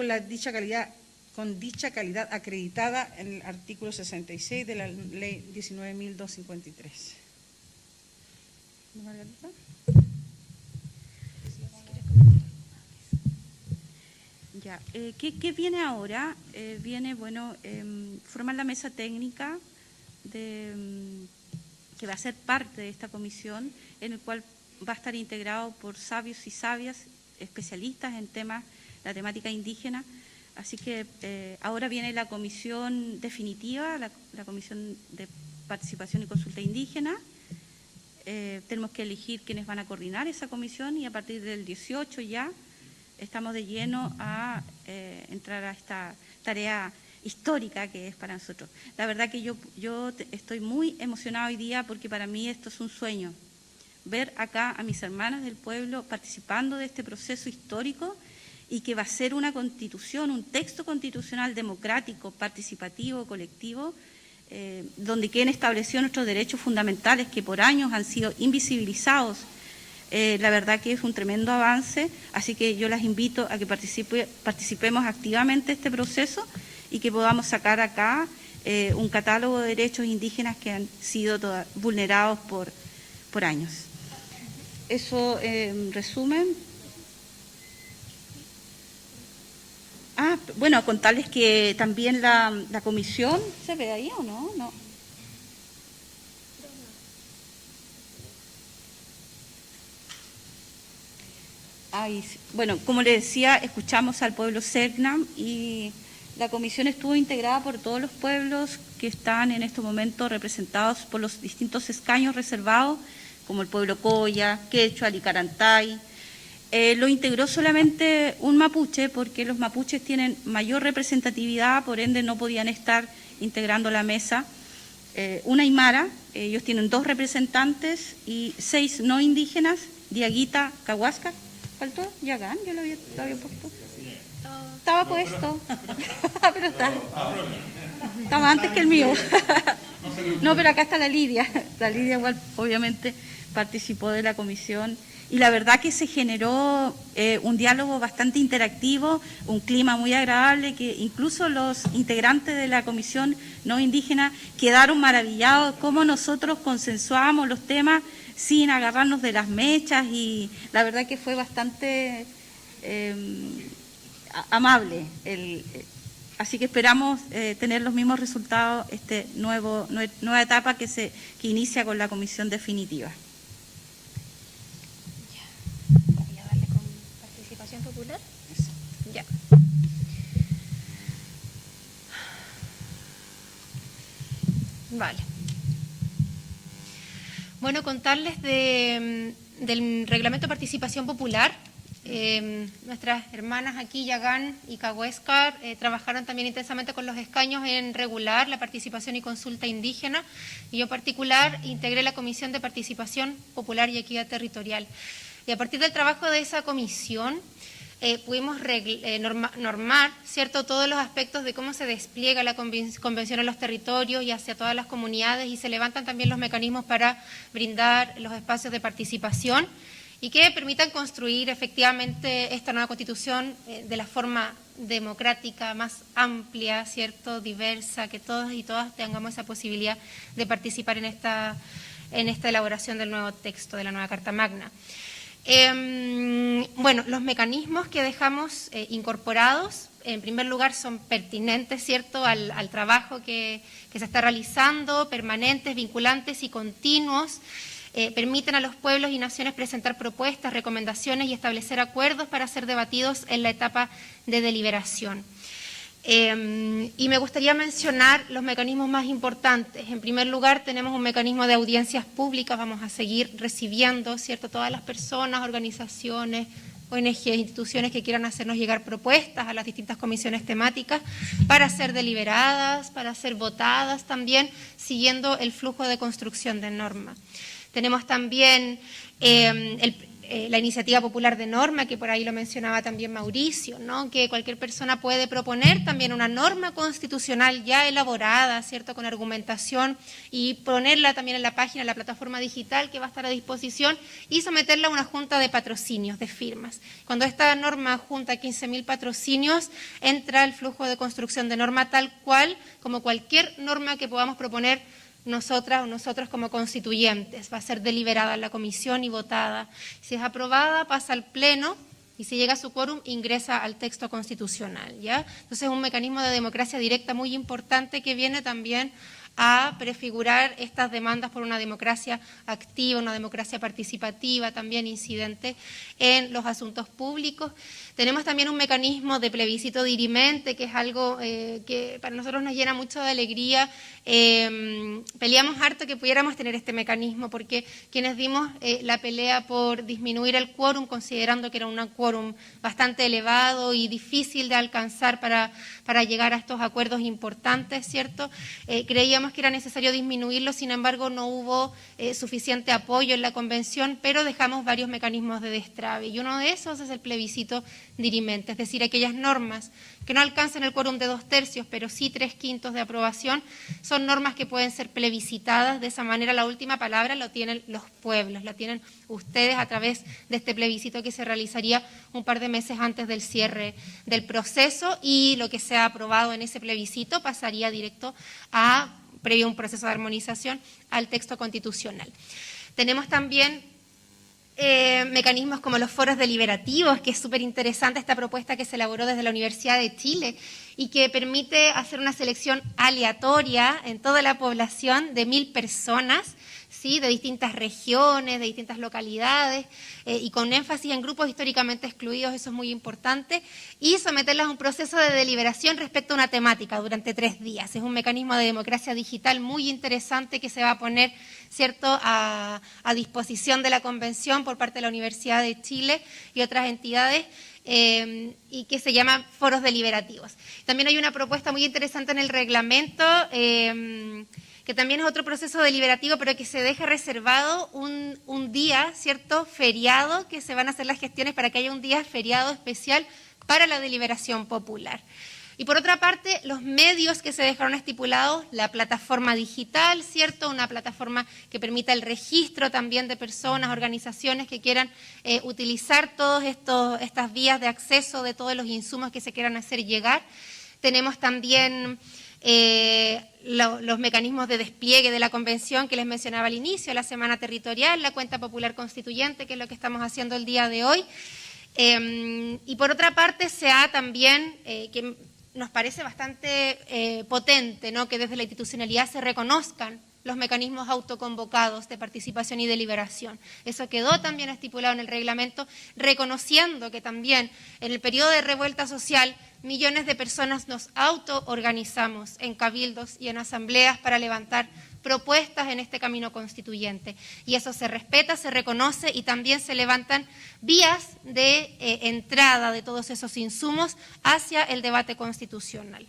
con dicha calidad acreditada en el artículo 66 de la Ley 19.253. Margarita. Ya, ¿qué viene ahora? Viene, bueno, formar la mesa técnica que va a ser parte de esta comisión, en el cual va a estar integrado por sabios y sabias especialistas en la temática indígena. Así que ahora viene la comisión definitiva, la comisión de participación y consulta indígena. Tenemos que elegir quiénes van a coordinar esa comisión, y a partir del 18 ya estamos de lleno a entrar a esta tarea histórica que es para nosotros. La verdad que yo estoy muy emocionada hoy día, porque para mí esto es un sueño, ver acá a mis hermanas del pueblo participando de este proceso histórico, y que va a ser una constitución, un texto constitucional democrático, participativo, colectivo, donde queden establecidos nuestros derechos fundamentales que por años han sido invisibilizados. La verdad que es un tremendo avance, así que yo las invito a que participemos activamente en este proceso y que podamos sacar acá un catálogo de derechos indígenas que han sido vulnerados por años. Eso en resumen. Bueno, contarles que también la comisión, ¿se ve ahí o no? No. Bueno, como les decía, escuchamos al pueblo Selknam y La comisión estuvo integrada por todos los pueblos que están en este momento representados por los distintos escaños reservados, como el pueblo Coya, Quechua, Licarantay. Lo integró solamente un mapuche, porque los mapuches tienen mayor representatividad, por ende no podían estar integrando la mesa. Una aymara, ellos tienen 2 representantes y 6 no indígenas, Diaguita, Cahuasca. ¿Faltó? Yagán, yo lo había puesto. Estaba puesto, pero estaba antes que el mío. No, pero acá está la Lidia. La Lidia igual obviamente participó de la comisión y la verdad que se generó un diálogo bastante interactivo, un clima muy agradable, que incluso los integrantes de la comisión no indígena quedaron maravillados cómo nosotros consensuábamos los temas sin agarrarnos de las mechas, y la verdad que fue bastante amable. Así que esperamos tener los mismos resultados nueva etapa que inicia con la comisión definitiva. ¿Voy a darle con participación popular? Ya. Vale. Bueno, contarles del reglamento de participación popular. Nuestras hermanas aquí, Yagán y Cahuéscar, trabajaron también intensamente con los escaños en regular la participación y consulta indígena, y yo en particular integré la Comisión de Participación Popular y Equidad Territorial. Y a partir del trabajo de esa comisión pudimos normar, ¿cierto?, todos los aspectos de cómo se despliega la convención en los territorios y hacia todas las comunidades, y se levantan también los mecanismos para brindar los espacios de participación y que permitan construir efectivamente esta nueva Constitución de la forma democrática, más amplia, ¿cierto?, diversa, que todos y todas tengamos esa posibilidad de participar en esta elaboración del nuevo texto, de la nueva Carta Magna. Bueno, los mecanismos que dejamos incorporados, en primer lugar, son pertinentes, ¿cierto?, al trabajo que se está realizando, permanentes, vinculantes y continuos. Permiten a los pueblos y naciones presentar propuestas, recomendaciones y establecer acuerdos para ser debatidos en la etapa de deliberación. Y me gustaría mencionar los mecanismos más importantes. En primer lugar, tenemos un mecanismo de audiencias públicas. Vamos a seguir recibiendo, ¿cierto?, todas las personas, organizaciones, ONG, instituciones que quieran hacernos llegar propuestas a las distintas comisiones temáticas para ser deliberadas, para ser votadas también, siguiendo el flujo de construcción de norma. Tenemos también la iniciativa popular de norma, que por ahí lo mencionaba también Mauricio, ¿no?, que cualquier persona puede proponer también una norma constitucional ya elaborada, ¿cierto?, con argumentación, y ponerla también en la página, en la plataforma digital que va a estar a disposición, y someterla a una junta de patrocinios, de firmas. Cuando esta norma junta 15.000 patrocinios, entra el flujo de construcción de norma tal cual como cualquier norma que podamos proponer nosotras o nosotros como constituyentes. Va a ser deliberada en la comisión y votada. Si es aprobada, pasa al pleno, y si llega a su quórum, ingresa al texto constitucional, ¿ya? Entonces es un mecanismo de democracia directa muy importante que viene también a prefigurar estas demandas por una democracia activa, una democracia participativa, también incidente en los asuntos públicos. Tenemos también un mecanismo de plebiscito dirimente, que es algo que para nosotros nos llena mucho de alegría. Peleamos harto que pudiéramos tener este mecanismo, porque quienes dimos la pelea por disminuir el quórum, considerando que era un quórum bastante elevado y difícil de alcanzar para llegar a estos acuerdos importantes, ¿cierto? Creíamos que era necesario disminuirlo, sin embargo no hubo suficiente apoyo en la convención, pero dejamos varios mecanismos de destrave, y uno de esos es el plebiscito dirimente, es decir, aquellas normas que no alcanzan el quórum de 2/3, pero sí 3/5 de aprobación, son normas que pueden ser plebiscitadas. De esa manera la última palabra lo tienen los pueblos, la tienen ustedes a través de este plebiscito que se realizaría un par de meses antes del cierre del proceso, y lo que sea aprobado en ese plebiscito pasaría directo previo a un proceso de armonización, al texto constitucional. Tenemos también mecanismos como los foros deliberativos, que es súper interesante esta propuesta que se elaboró desde la Universidad de Chile y que permite hacer una selección aleatoria en toda la población de 1000 personas, ¿sí?, de distintas regiones, de distintas localidades, y con énfasis en grupos históricamente excluidos, eso es muy importante, y someterlas a un proceso de deliberación respecto a una temática durante 3 días. Es un mecanismo de democracia digital muy interesante que se va a poner, ¿cierto?, a disposición de la Convención por parte de la Universidad de Chile y otras entidades, y que se llama foros deliberativos. También hay una propuesta muy interesante en el reglamento, que también es otro proceso deliberativo, pero que se deja reservado un día, ¿cierto?, feriado, que se van a hacer las gestiones para que haya un día feriado especial para la deliberación popular. Y por otra parte, los medios que se dejaron estipulados, la plataforma digital, ¿cierto?, una plataforma que permita el registro también de personas, organizaciones que quieran utilizar todas estas vías de acceso de todos los insumos que se quieran hacer llegar. Tenemos también los mecanismos de despliegue de la Convención que les mencionaba al inicio, la Semana Territorial, la Cuenta Popular Constituyente, que es lo que estamos haciendo el día de hoy. Y por otra parte, se ha también, que nos parece bastante potente, ¿no?, que desde la institucionalidad se reconozcan los mecanismos autoconvocados de participación y deliberación. Eso quedó también estipulado en el reglamento, reconociendo que también en el periodo de revuelta social millones de personas nos autoorganizamos en cabildos y en asambleas para levantar propuestas en este camino constituyente. Y eso se respeta, se reconoce y también se levantan vías de entrada de todos esos insumos hacia el debate constitucional.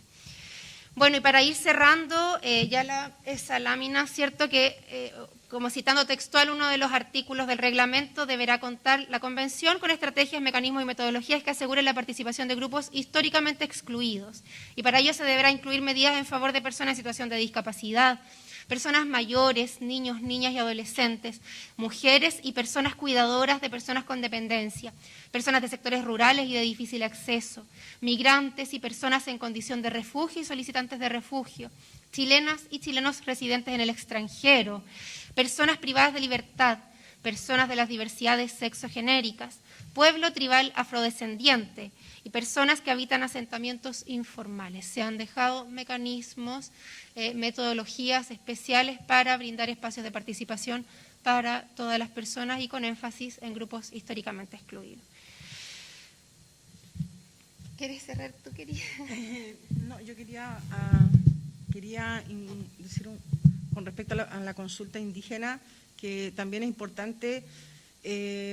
Bueno, y para ir cerrando, esa lámina, ¿cierto?, que como citando textual uno de los artículos del reglamento, deberá contar la Convención con estrategias, mecanismos y metodologías que aseguren la participación de grupos históricamente excluidos. Y para ello se deberá incluir medidas en favor de personas en situación de discapacidad, personas mayores, niños, niñas y adolescentes, mujeres y personas cuidadoras de personas con dependencia, personas de sectores rurales y de difícil acceso, migrantes y personas en condición de refugio y solicitantes de refugio, chilenas y chilenos residentes en el extranjero, personas privadas de libertad, personas de las diversidades sexogenéricas, pueblo tribal afrodescendiente y personas que habitan asentamientos informales. Se han dejado mecanismos, metodologías especiales para brindar espacios de participación para todas las personas y con énfasis en grupos históricamente excluidos. ¿Quieres cerrar tú, querida? No, yo quería decir con respecto a la consulta indígena, que también es importante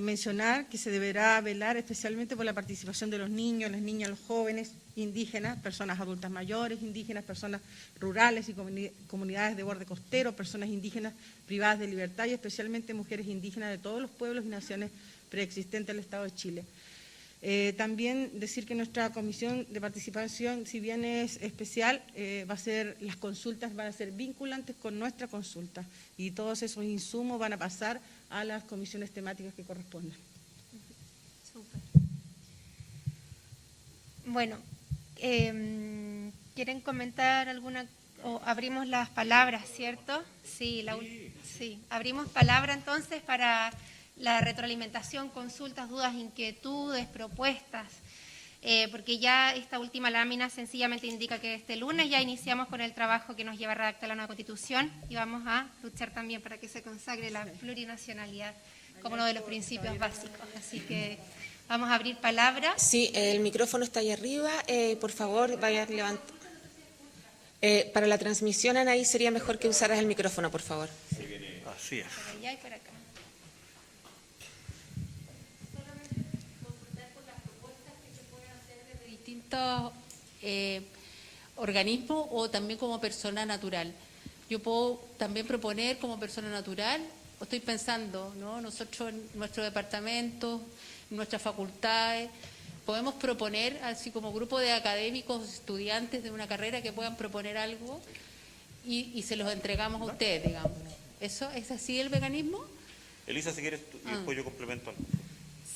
mencionar que se deberá velar especialmente por la participación de los niños, las niñas, los jóvenes indígenas, personas adultas mayores indígenas, personas rurales y comunidades de borde costero, personas indígenas privadas de libertad y especialmente mujeres indígenas de todos los pueblos y naciones preexistentes del Estado de Chile. También decir que nuestra comisión de participación, si bien es especial, las consultas van a ser vinculantes con nuestra consulta y todos esos insumos van a pasar a las comisiones temáticas que correspondan. Súper. Bueno, ¿quieren comentar alguna? O abrimos las palabras, ¿cierto? Sí, sí, abrimos palabra entonces para la retroalimentación, consultas, dudas, inquietudes, propuestas, porque ya esta última lámina sencillamente indica que este lunes ya iniciamos con el trabajo que nos lleva a redactar la nueva Constitución y vamos a luchar también para que se consagre la plurinacionalidad como uno de los principios básicos. Así que vamos a abrir palabra. Sí, el micrófono está ahí arriba, por favor, vayan levantando. Para la transmisión, Anaí, sería mejor que usaras el micrófono, por favor. Así es. Por allá y por acá. Distintos organismos o también como persona natural. Yo puedo también proponer como persona natural, o estoy pensando, ¿no? Nosotros en nuestro departamento, en nuestras facultades, podemos proponer, así como grupo de académicos, estudiantes de una carrera que puedan proponer algo y se los entregamos a ustedes, digamos. ¿Eso es así el mecanismo? Elisa, si quieres, y después yo complemento algo.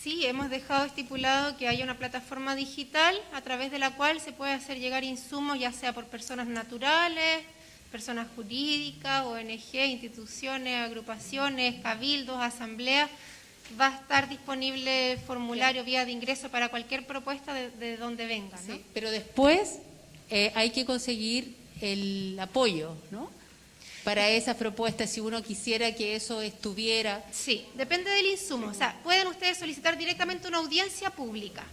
Sí, hemos dejado estipulado que haya una plataforma digital a través de la cual se puede hacer llegar insumos, ya sea por personas naturales, personas jurídicas, ONG, instituciones, agrupaciones, cabildos, asambleas. Va a estar disponible el formulario vía de ingreso para cualquier propuesta de donde venga, ¿no? Sí, pero después hay que conseguir el apoyo, ¿no? Para esas propuestas, si uno quisiera que eso estuviera. Sí, depende del insumo. O sea, pueden ustedes solicitar directamente una audiencia pública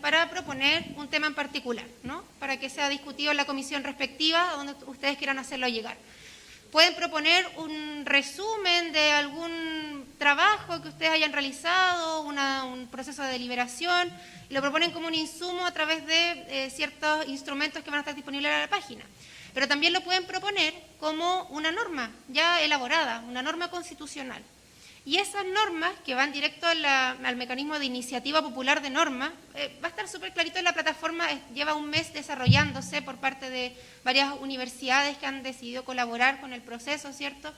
para proponer un tema en particular, ¿no? Para que sea discutido en la comisión respectiva donde ustedes quieran hacerlo llegar. Pueden proponer un resumen de algún trabajo que ustedes hayan realizado, un proceso de deliberación, y lo proponen como un insumo a través de ciertos instrumentos que van a estar disponibles en la página. Pero también lo pueden proponer como una norma ya elaborada, una norma constitucional. Y esas normas que van directo al mecanismo de iniciativa popular de normas, va a estar súper clarito en la plataforma, lleva un mes desarrollándose por parte de varias universidades que han decidido colaborar con el proceso, ¿cierto?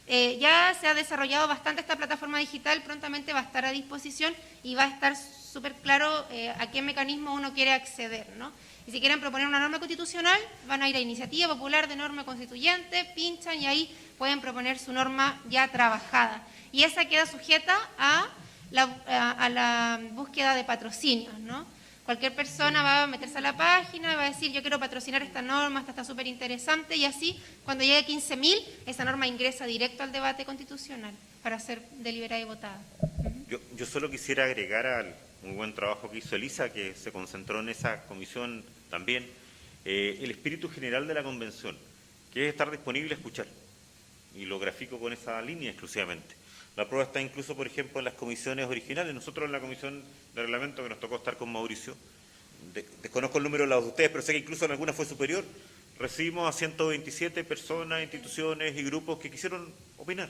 Ya se ha desarrollado bastante esta plataforma digital, prontamente va a estar a disposición y va a estar súper claro a qué mecanismo uno quiere acceder, ¿no? Y si quieren proponer una norma constitucional, van a ir a Iniciativa Popular de Norma Constituyente, pinchan y ahí pueden proponer su norma ya trabajada. Y esa queda sujeta a la búsqueda de patrocinios, ¿no? Cualquier persona va a meterse a la página y va a decir, yo quiero patrocinar esta norma, esta está súper interesante, y así, cuando llegue a 15.000, esa norma ingresa directo al debate constitucional para ser deliberada y votada. Yo solo quisiera agregar al muy buen trabajo que hizo Elisa, que se concentró en esa comisión también, el espíritu general de la convención, que es estar disponible a escuchar, y lo grafico con esa línea exclusivamente. La prueba está incluso, por ejemplo, en las comisiones originales. Nosotros en la comisión de reglamento, que nos tocó estar con Mauricio, desconozco el número de las de ustedes, pero sé que incluso en algunas fue superior, recibimos a 127 personas, instituciones y grupos que quisieron opinar.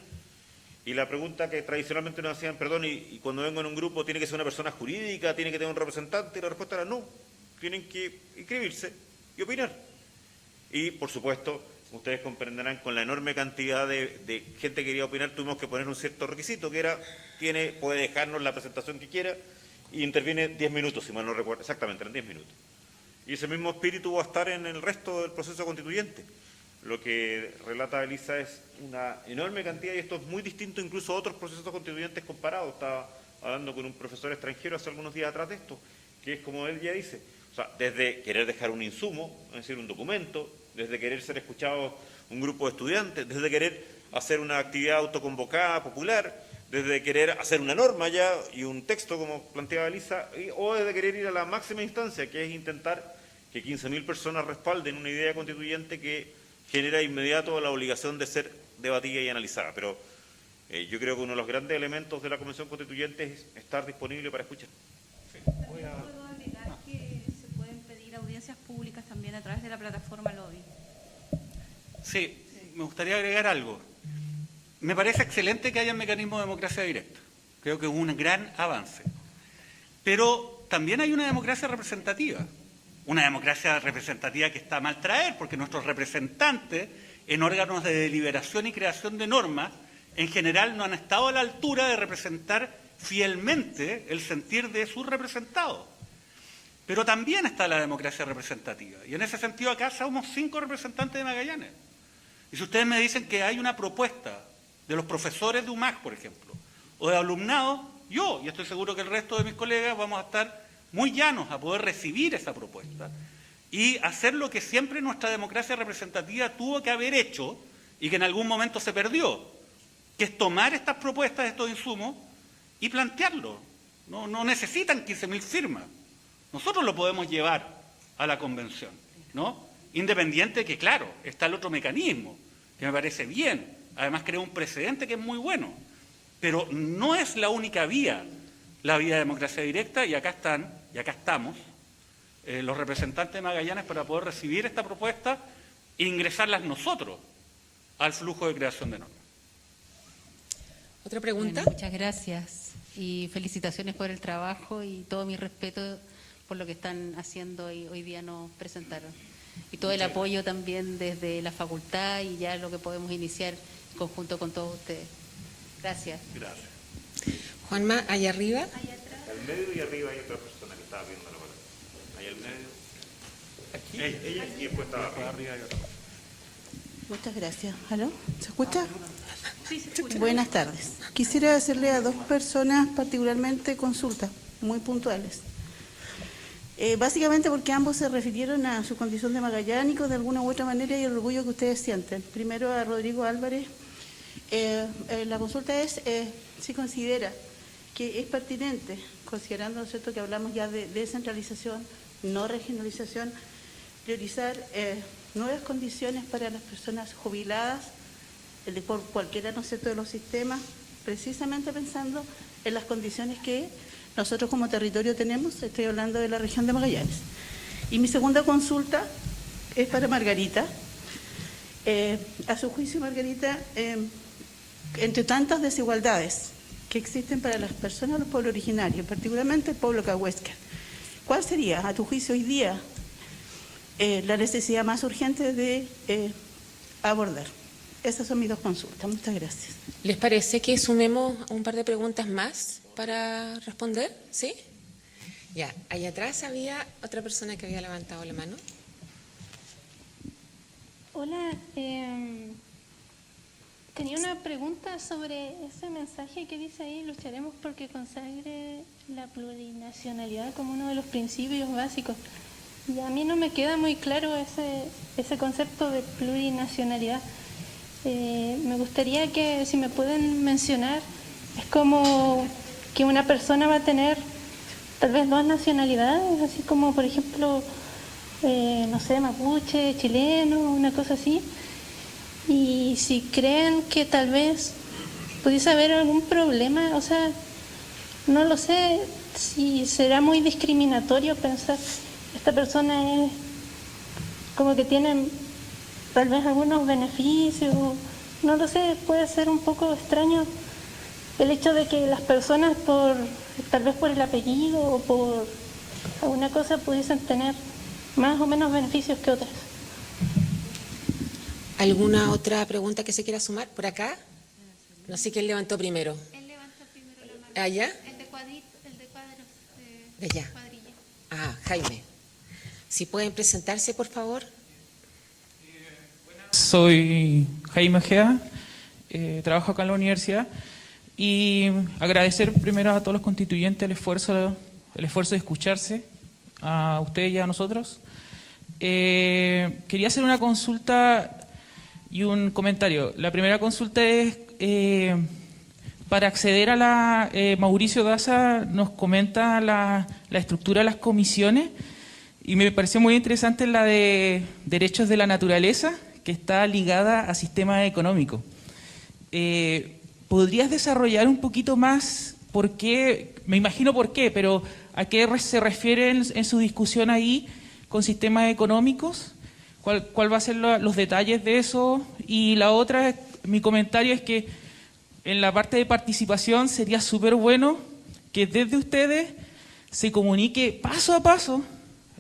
Y la pregunta que tradicionalmente nos hacían, perdón, y cuando vengo en un grupo, ¿tiene que ser una persona jurídica, tiene que tener un representante? Y la respuesta era no, tienen que inscribirse y opinar. Y, por supuesto, ustedes comprenderán, con la enorme cantidad de gente que quería opinar, tuvimos que poner un cierto requisito, que era, puede dejarnos la presentación que quiera, y interviene 10 minutos, si mal no recuerdo, exactamente, eran 10 minutos. Y ese mismo espíritu va a estar en el resto del proceso constituyente. Lo que relata Elisa es una enorme cantidad, y esto es muy distinto incluso a otros procesos constituyentes comparados. Estaba hablando con un profesor extranjero hace algunos días atrás de esto, que es como él ya dice, o sea, desde querer dejar un insumo, es decir, un documento, desde querer ser escuchado un grupo de estudiantes, desde querer hacer una actividad autoconvocada, popular, desde querer hacer una norma ya y un texto, como planteaba Elisa, o desde querer ir a la máxima instancia, que es intentar que 15.000 personas respalden una idea constituyente que genera inmediato la obligación de ser debatida y analizada. Pero yo creo que uno de los grandes elementos de la Convención Constituyente es estar disponible para escuchar. Sí. ¿Puedo agregar que se pueden pedir audiencias públicas también a través de la plataforma Lobby? Sí, me gustaría agregar algo. Me parece excelente que haya un mecanismo de democracia directa. Creo que es un gran avance. Pero también hay una democracia representativa. Una democracia representativa que está a mal traer, porque nuestros representantes en órganos de deliberación y creación de normas, en general no han estado a la altura de representar fielmente el sentir de sus representados. Pero también está la democracia representativa. Y en ese sentido acá somos 5 representantes de Magallanes. Y si ustedes me dicen que hay una propuesta de los profesores de UMAG, por ejemplo, o de alumnado, yo, y estoy seguro que el resto de mis colegas, vamos a estar muy llanos a poder recibir esa propuesta y hacer lo que siempre nuestra democracia representativa tuvo que haber hecho y que en algún momento se perdió, que es tomar estas propuestas, estos insumos, y plantearlo. No necesitan 15.000 firmas. Nosotros lo podemos llevar a la convención, ¿no? Independiente de que, claro, está el otro mecanismo, que me parece bien, además crea un precedente que es muy bueno, pero no es la única vía, la vía de democracia directa, y acá estamos, los representantes de Magallanes para poder recibir esta propuesta e ingresarlas nosotros al flujo de creación de normas. ¿Otra pregunta? Bueno, muchas gracias y felicitaciones por el trabajo y todo mi respeto por lo que están haciendo y hoy día nos presentaron. Y todo el apoyo también desde la facultad y ya lo que podemos iniciar en conjunto con todos ustedes. Gracias. Gracias. Juanma, allá arriba. Al medio y arriba hay otra persona que estaba viendo la palabra. Ahí al medio. Aquí. Ella y después estaba arriba y otra persona. Muchas gracias. ¿Aló? ¿Se escucha? Sí, se escucha. Buenas tardes. Quisiera hacerle a 2 personas particularmente consultas, muy puntuales. Básicamente porque ambos se refirieron a su condición de magallánicos de alguna u otra manera y el orgullo que ustedes sienten. Primero a Rodrigo Álvarez. La consulta es si considera que es pertinente, considerando, ¿no es cierto?, que hablamos ya de descentralización, no regionalización, priorizar nuevas condiciones para las personas jubiladas por cualquiera, ¿no es cierto?, de los sistemas, precisamente pensando en las condiciones que nosotros como territorio tenemos. Estoy hablando de la región de Magallanes. Y mi segunda consulta es para Margarita. A su juicio, Margarita, entre tantas desigualdades que existen para las personas de los pueblos originarios, particularmente el pueblo cahuéscar, ¿cuál sería, a tu juicio, hoy día la necesidad más urgente de abordar? Esas son mis dos consultas. Muchas gracias. ¿Les parece que sumemos un par de preguntas más para responder? ¿Sí? Ya, allá atrás había otra persona que había levantado la mano. Hola, tenía una pregunta sobre ese mensaje que dice ahí: lucharemos porque consagre la plurinacionalidad como uno de los principios básicos. Y a mí no me queda muy claro ese concepto de plurinacionalidad. Me gustaría que, si me pueden mencionar, es como que una persona va a tener tal vez dos nacionalidades, así como, por ejemplo, no sé, mapuche, chileno, una cosa así. Y si creen que tal vez pudiese haber algún problema, o sea, no lo sé, si será muy discriminatorio pensar esta persona es como que tiene tal vez algunos beneficios, no lo sé, puede ser un poco extraño el hecho de que las personas tal vez por el apellido o por alguna cosa pudiesen tener más o menos beneficios que otras. ¿Alguna otra pregunta que se quiera sumar? ¿Por acá? No sé quién levantó primero. Él levantó primero la mano. ¿Allá? El de cuadros. De allá. Cuadrilla. Ah, Jaime. Si pueden presentarse, por favor. Soy Jaime Ojeda, trabajo acá en la universidad y agradecer primero a todos los constituyentes el esfuerzo de escucharse, a ustedes y a nosotros. Quería hacer una consulta y un comentario. La primera consulta es, para acceder a la... Mauricio Daza nos comenta la estructura de las comisiones y me pareció muy interesante la de derechos de la naturaleza, que está ligada a sistemas económicos. ¿Podrías desarrollar un poquito más por qué, me imagino por qué, pero a qué se refiere en su discusión ahí con sistemas económicos? ¿Cuál va a ser los detalles de eso? Y la otra, mi comentario es que en la parte de participación sería súper bueno que desde ustedes se comunique paso a paso,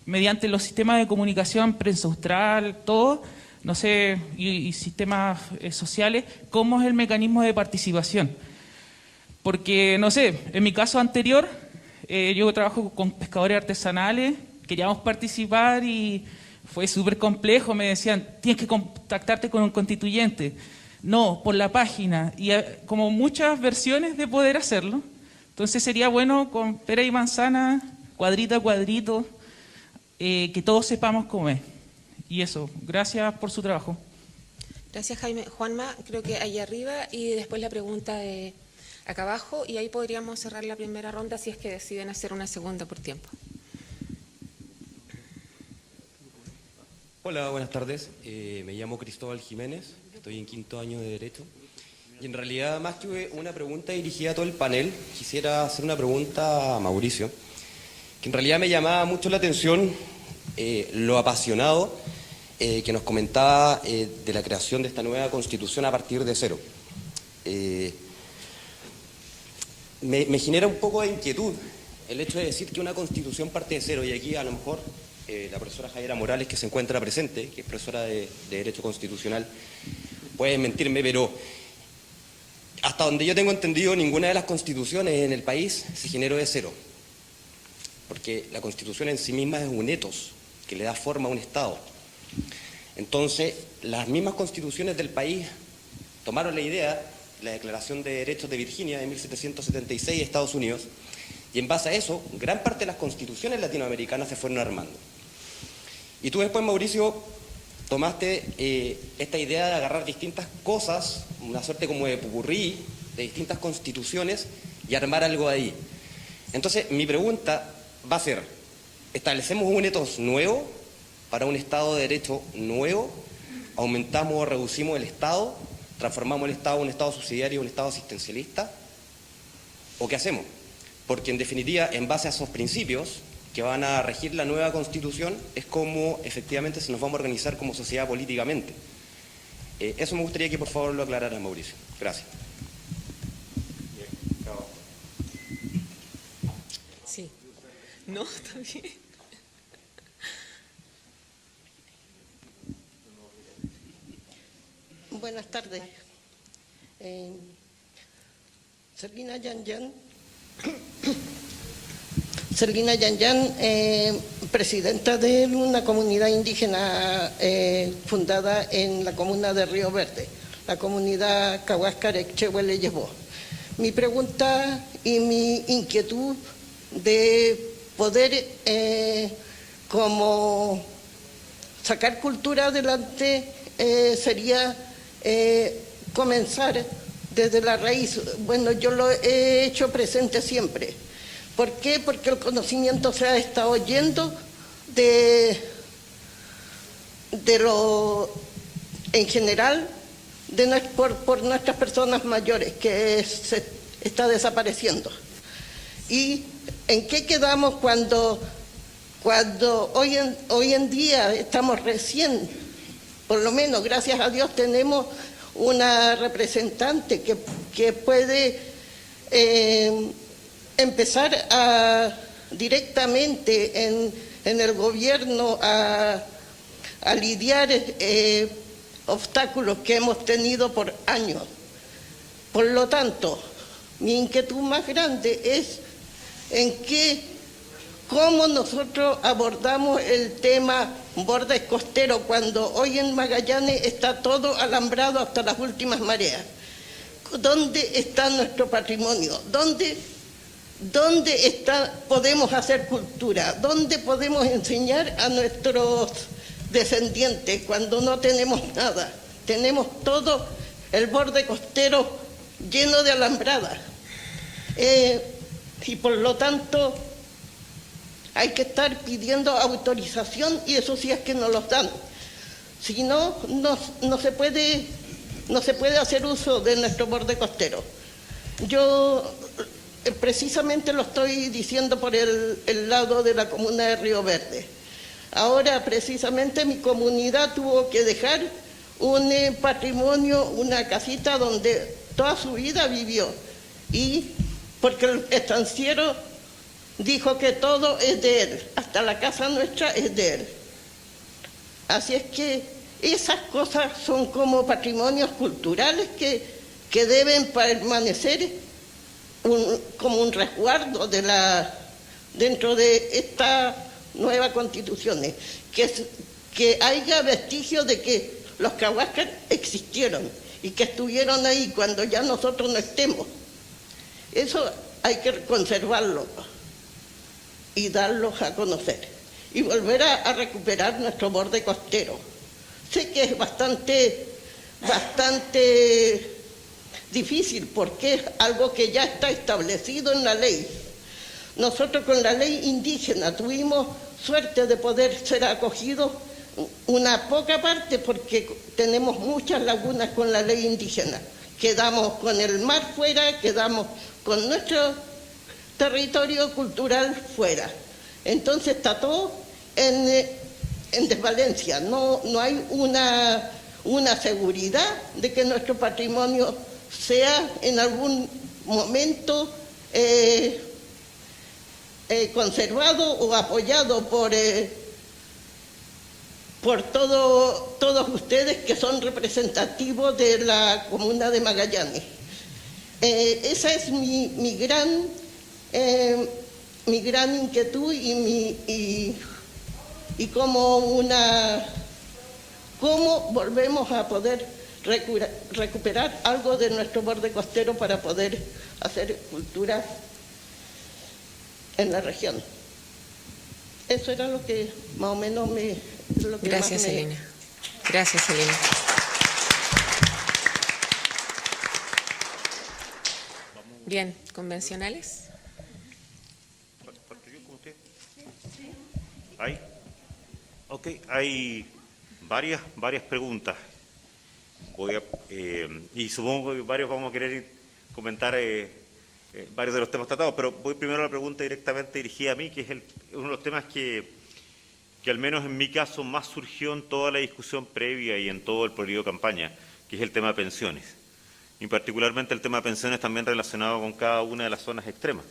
mediante los sistemas de comunicación, prensa austral, todo, no sé, y sistemas sociales, cómo es el mecanismo de participación. Porque, no sé, en mi caso anterior, yo trabajo con pescadores artesanales, queríamos participar y fue súper complejo, me decían, tienes que contactarte con un constituyente. No, por la página, y como muchas versiones de poder hacerlo. Entonces sería bueno con pera y manzana, cuadrito a cuadrito, que todos sepamos cómo es. Y eso, gracias por su trabajo. Gracias, Jaime. Juanma, creo que ahí arriba y después la pregunta de acá abajo, y ahí podríamos cerrar la primera ronda si es que deciden hacer una segunda por tiempo. Hola, buenas tardes. Me llamo Cristóbal Jiménez, estoy en 5º año de Derecho. Y en realidad, más que una pregunta dirigida a todo el panel, quisiera hacer una pregunta a Mauricio, que en realidad me llamaba mucho la atención lo apasionado que nos comentaba de la creación de esta nueva Constitución a partir de cero. Me genera un poco de inquietud el hecho de decir que una Constitución parte de cero, y aquí a lo mejor la profesora Javiera Morales, que se encuentra presente, que es profesora de Derecho Constitucional, puede mentirme, pero hasta donde yo tengo entendido, ninguna de las constituciones en el país se generó de cero, porque la Constitución en sí misma es un etos que le da forma a un Estado. Entonces, las mismas constituciones del país tomaron la idea, la Declaración de Derechos de Virginia de 1776 de Estados Unidos, Y en base a eso, gran parte de las constituciones latinoamericanas se fueron armando. Y tú después, Mauricio, tomaste esta idea de agarrar distintas cosas, una suerte como de popurrí de distintas constituciones y armar algo ahí. Entonces, mi pregunta va a ser, ¿establecemos un etos nuevo para un Estado de Derecho nuevo? ¿Aumentamos o reducimos el Estado? ¿Transformamos el Estado en un Estado subsidiario, un Estado asistencialista? ¿O qué hacemos? Porque en definitiva, en base a esos principios que van a regir la nueva Constitución, es como efectivamente se nos vamos a organizar como sociedad políticamente. Eso me gustaría que por favor lo aclarara, Mauricio. Gracias. Sí. No, está bien. Buenas tardes. Selina Yanyan, presidenta de una comunidad indígena fundada en la comuna de Río Verde, la comunidad Cahuáscar-Exchehuele-Yebó. Mi pregunta y mi inquietud de poder como sacar cultura adelante sería comenzar desde la raíz. Bueno, yo lo he hecho presente siempre. ¿Por qué? Porque el conocimiento se ha estado yendo en general, por nuestras personas mayores, que se está desapareciendo. ¿Y en qué quedamos cuando hoy en día estamos recién, por lo menos, gracias a Dios, tenemos una representante que puede empezar directamente en el gobierno a lidiar obstáculos que hemos tenido por años? Por lo tanto, mi inquietud más grande es cómo nosotros abordamos el tema bordes costeros cuando hoy en Magallanes está todo alambrado hasta las últimas mareas. ¿Dónde está nuestro patrimonio? ¿Dónde podemos hacer cultura? ¿Dónde podemos enseñar a nuestros descendientes cuando no tenemos nada? Tenemos todo el borde costero lleno de alambrada. Y por lo tanto hay que estar pidiendo autorización, y eso sí es que nos los dan. Si no, no se puede hacer uso de nuestro borde costero. Yo precisamente lo estoy diciendo por el lado de la comuna de Río Verde. Ahora precisamente mi comunidad tuvo que dejar un patrimonio, una casita donde toda su vida vivió, y porque el estanciero dijo que todo es de él, hasta la casa nuestra es de él. Así es que esas cosas son como patrimonios culturales que deben permanecer como un resguardo dentro de esta nueva constitución, que haya vestigios de que los Cahuáscar existieron y que estuvieron ahí cuando ya nosotros no estemos. Eso hay que conservarlo y darlos a conocer y volver a recuperar nuestro borde costero. Sé que es bastante difícil porque es algo que ya está establecido en la ley. Nosotros con la ley indígena tuvimos suerte de poder ser acogidos una poca parte porque tenemos muchas lagunas con la ley indígena. Quedamos con el mar fuera, quedamos con nuestro territorio cultural fuera. Entonces está todo en desvalencia. No hay una seguridad de que nuestro patrimonio sea en algún momento conservado o apoyado por todos ustedes que son representativos de la comuna de Magallanes. Esa es mi gran inquietud y cómo volvemos a poder recuperar algo de nuestro borde costero para poder hacer cultura en la región. Eso era lo que más o menos me... Lo que Gracias, más me... Elena. Gracias, Elena. Bien, ¿convencionales? ¿Hay? Ok, hay varias preguntas. Y supongo que varios vamos a querer comentar varios de los temas tratados, pero voy primero a la pregunta directamente dirigida a mí, que es uno de los temas que al menos en mi caso más surgió en toda la discusión previa y en todo el periodo de campaña, que es el tema de pensiones. Y particularmente el tema de pensiones también relacionado con cada una de las zonas extremas.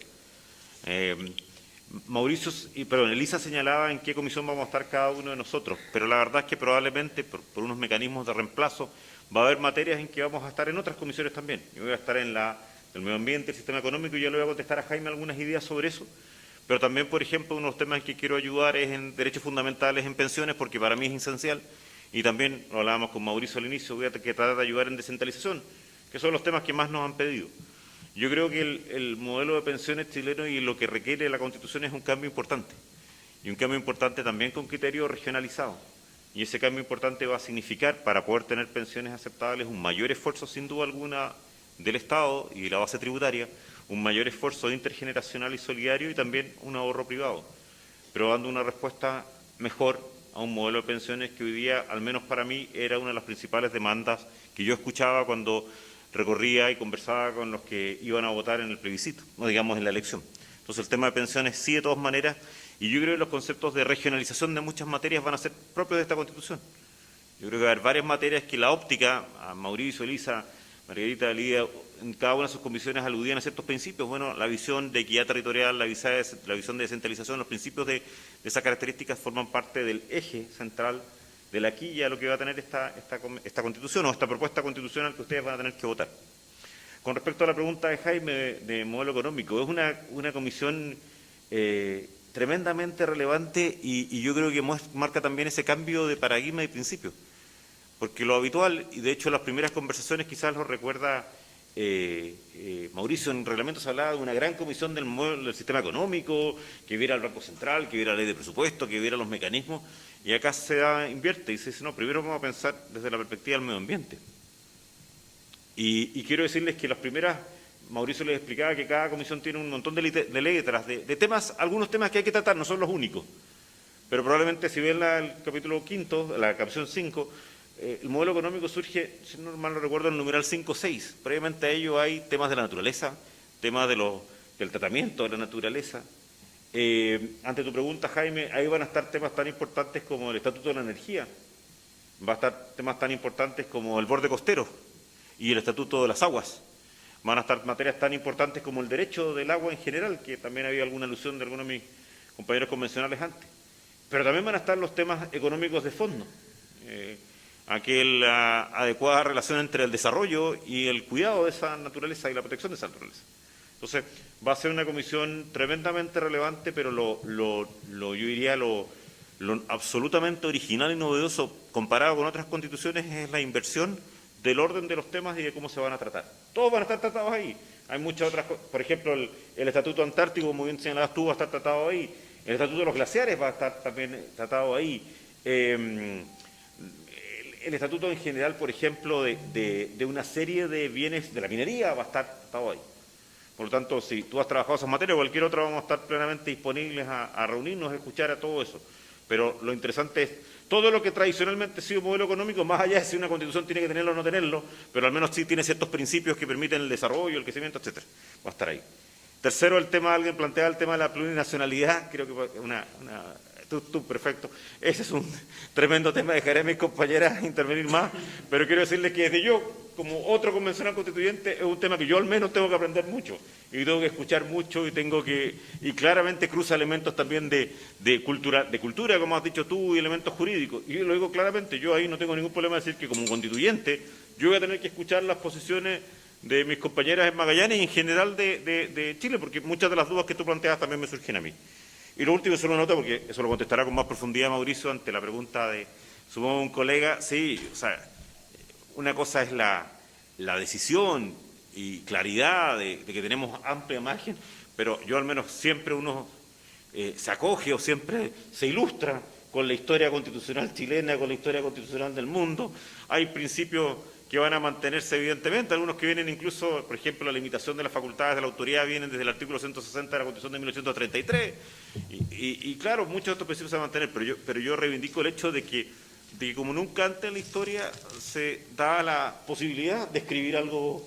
Elisa señalaba en qué comisión vamos a estar cada uno de nosotros, pero la verdad es que probablemente por unos mecanismos de reemplazo va a haber materias en que vamos a estar en otras comisiones también. Yo voy a estar en la del medio ambiente, el sistema económico, y ya le voy a contestar a Jaime algunas ideas sobre eso, pero también, por ejemplo, uno de los temas en que quiero ayudar es en derechos fundamentales en pensiones, porque para mí es esencial, y también lo hablábamos con Mauricio al inicio, voy a tratar de ayudar en descentralización, que son los temas que más nos han pedido. Yo creo que el modelo de pensiones chileno y lo que requiere la Constitución es un cambio importante, y un cambio importante también con criterio regionalizado. Y ese cambio importante va a significar, para poder tener pensiones aceptables, un mayor esfuerzo, sin duda alguna, del Estado y de la base tributaria, un mayor esfuerzo intergeneracional y solidario y también un ahorro privado, pero dando una respuesta mejor a un modelo de pensiones que hoy día, al menos para mí, era una de las principales demandas que yo escuchaba cuando recorría y conversaba con los que iban a votar en el plebiscito, no digamos en la elección. Entonces el tema de pensiones sí, de todas maneras, y yo creo que los conceptos de regionalización de muchas materias van a ser propios de esta Constitución. Yo creo que va a haber varias materias que la óptica, a Mauricio, Elisa, Margarita, Lidia, en cada una de sus comisiones aludían a ciertos principios. Bueno, la visión de equidad territorial, la visión de descentralización, los principios de esas características forman parte del eje central de la quilla, lo que va a tener esta Constitución o esta propuesta constitucional que ustedes van a tener que votar. Con respecto a la pregunta de Jaime de modelo económico, es una comisión tremendamente relevante y yo creo que marca también ese cambio de paradigma y principio. Porque lo habitual, y de hecho las primeras conversaciones quizás lo recuerda Mauricio, en el reglamento se hablaba de una gran comisión del sistema económico, que viera el Banco Central, que viera la ley de presupuesto, que viera los mecanismos, y acá se invierte y se dice, no, primero vamos a pensar desde la perspectiva del medio ambiente. Y quiero decirles que las primeras, Mauricio les explicaba que cada comisión tiene un montón de letras, de temas, algunos temas que hay que tratar, no son los únicos, pero probablemente si ven el capítulo 5, la capción 5, el modelo económico surge, si no mal no recuerdo, en el numeral 5.6. Previamente a ello hay temas de la naturaleza, temas del tratamiento de la naturaleza. Ante tu pregunta, Jaime, ahí van a estar temas tan importantes como el Estatuto de la Energía, va a estar temas tan importantes como el borde costero y el Estatuto de las Aguas. Van a estar materias tan importantes como el derecho del agua en general, que también había alguna alusión de algunos de mis compañeros convencionales antes. Pero también van a estar los temas económicos de fondo. Aquella adecuada relación entre el desarrollo y el cuidado de esa naturaleza y la protección de esa naturaleza. Entonces, va a ser una comisión tremendamente relevante, pero yo diría lo absolutamente original y novedoso comparado con otras constituciones es la inversión del orden de los temas y de cómo se van a tratar. Todos van a estar tratados ahí. Hay muchas otras cosas, por ejemplo, el Estatuto Antártico, como bien señalabas tú, va a estar tratado ahí. El Estatuto de los Glaciares va a estar también tratado ahí. El estatuto en general, por ejemplo, de una serie de bienes de la minería va a estar tratado ahí. Por lo tanto, si tú has trabajado esas materias o cualquier otra, vamos a estar plenamente disponibles a reunirnos, a escuchar a todo eso. Pero lo interesante es todo lo que tradicionalmente ha sido modelo económico, más allá de si una constitución tiene que tenerlo o no tenerlo, pero al menos sí tiene ciertos principios que permiten el desarrollo, el crecimiento, etcétera. Va a estar ahí. Tercero, alguien plantea el tema de la plurinacionalidad, creo que Tú, perfecto. Ese es un tremendo tema, dejaré a mis compañeras intervenir más, pero quiero decirles que desde yo, como otro convencional constituyente, es un tema que yo al menos tengo que aprender mucho, y tengo que escuchar mucho, y claramente cruza elementos también de cultura, como has dicho tú, y elementos jurídicos. Y yo lo digo claramente, yo ahí no tengo ningún problema de decir que como constituyente, yo voy a tener que escuchar las posiciones de mis compañeras en Magallanes y en general de Chile, porque muchas de las dudas que tú planteas también me surgen a mí. Y lo último, solo nota, porque eso lo contestará con más profundidad Mauricio ante la pregunta de, supongo, un colega. Sí, o sea, una cosa es la decisión y claridad de que tenemos amplia margen, pero yo al menos siempre uno se acoge o siempre se ilustra con la historia constitucional chilena, con la historia constitucional del mundo. Hay principios que van a mantenerse evidentemente, algunos que vienen incluso, por ejemplo, la limitación de las facultades de la autoridad vienen desde el artículo 160 de la Constitución de 1933, y claro, muchos de estos principios se van a mantener, pero yo reivindico el hecho de que como nunca antes en la historia se da la posibilidad de escribir algo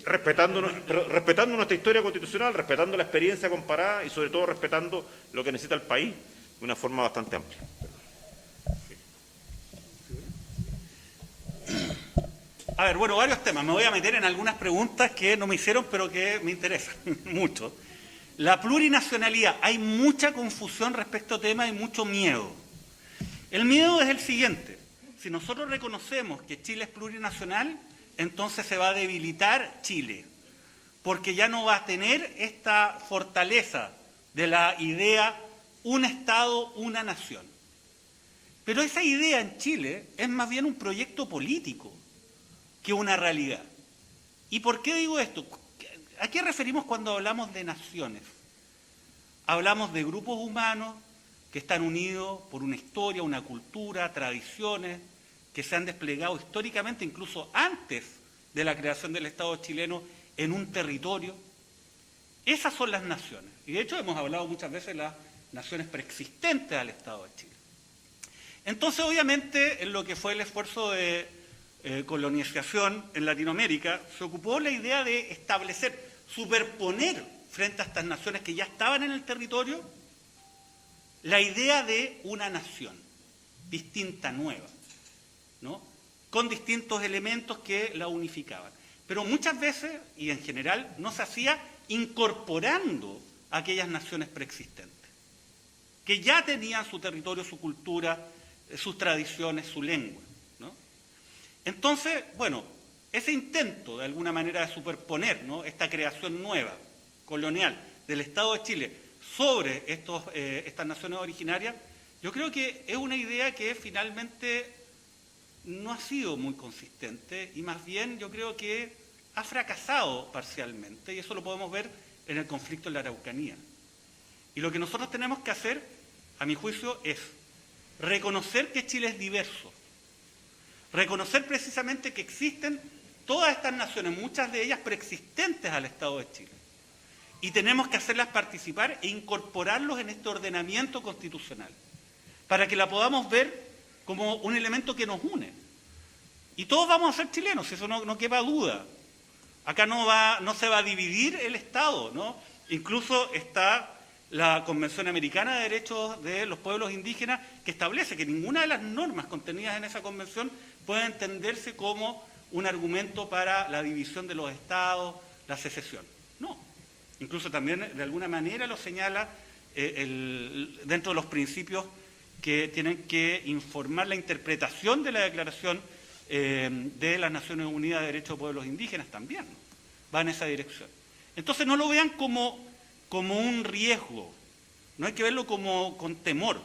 respetando nuestra historia constitucional, respetando la experiencia comparada y sobre todo respetando lo que necesita el país de una forma bastante amplia. A ver, bueno, varios temas. Me voy a meter en algunas preguntas que no me hicieron, pero que me interesan mucho. La plurinacionalidad. Hay mucha confusión respecto al tema y mucho miedo. El miedo es el siguiente. Si nosotros reconocemos que Chile es plurinacional, entonces se va a debilitar Chile, porque ya no va a tener esta fortaleza de la idea un Estado, una nación. Pero esa idea en Chile es más bien un proyecto político que una realidad. ¿Y por qué digo esto? ¿A qué referimos cuando hablamos de naciones? Hablamos de grupos humanos que están unidos por una historia, una cultura, tradiciones, que se han desplegado históricamente, incluso antes de la creación del Estado chileno, en un territorio. Esas son las naciones. Y de hecho hemos hablado muchas veces de las naciones preexistentes al Estado de Chile. Entonces, obviamente, en lo que fue el esfuerzo de colonización en Latinoamérica, se ocupó la idea de establecer, superponer frente a estas naciones que ya estaban en el territorio, la idea de una nación distinta, nueva, ¿no? Con distintos elementos que la unificaban. Pero muchas veces, y en general, no se hacía incorporando a aquellas naciones preexistentes, que ya tenían su territorio, su cultura, sus tradiciones, su lengua, ¿no? Entonces, bueno, ese intento de alguna manera de superponer, ¿no?, esta creación nueva, colonial, del Estado de Chile sobre estas naciones originarias, yo creo que es una idea que finalmente no ha sido muy consistente y más bien yo creo que ha fracasado parcialmente, y eso lo podemos ver en el conflicto en la Araucanía. Y lo que nosotros tenemos que hacer, a mi juicio, es reconocer que Chile es diverso, reconocer precisamente que existen todas estas naciones, muchas de ellas preexistentes al Estado de Chile, y tenemos que hacerlas participar e incorporarlos en este ordenamiento constitucional, para que la podamos ver como un elemento que nos une. Y todos vamos a ser chilenos, eso no quepa duda. Acá no se va a dividir el Estado, ¿no? Incluso está la Convención Americana de Derechos de los Pueblos Indígenas, que establece que ninguna de las normas contenidas en esa convención puede entenderse como un argumento para la división de los estados, la secesión. No. Incluso también de alguna manera lo señala dentro de los principios que tienen que informar la interpretación de la Declaración de las Naciones Unidas de Derechos de Pueblos Indígenas también, ¿no? Va en esa dirección. Entonces no lo vean como un riesgo, no hay que verlo con temor,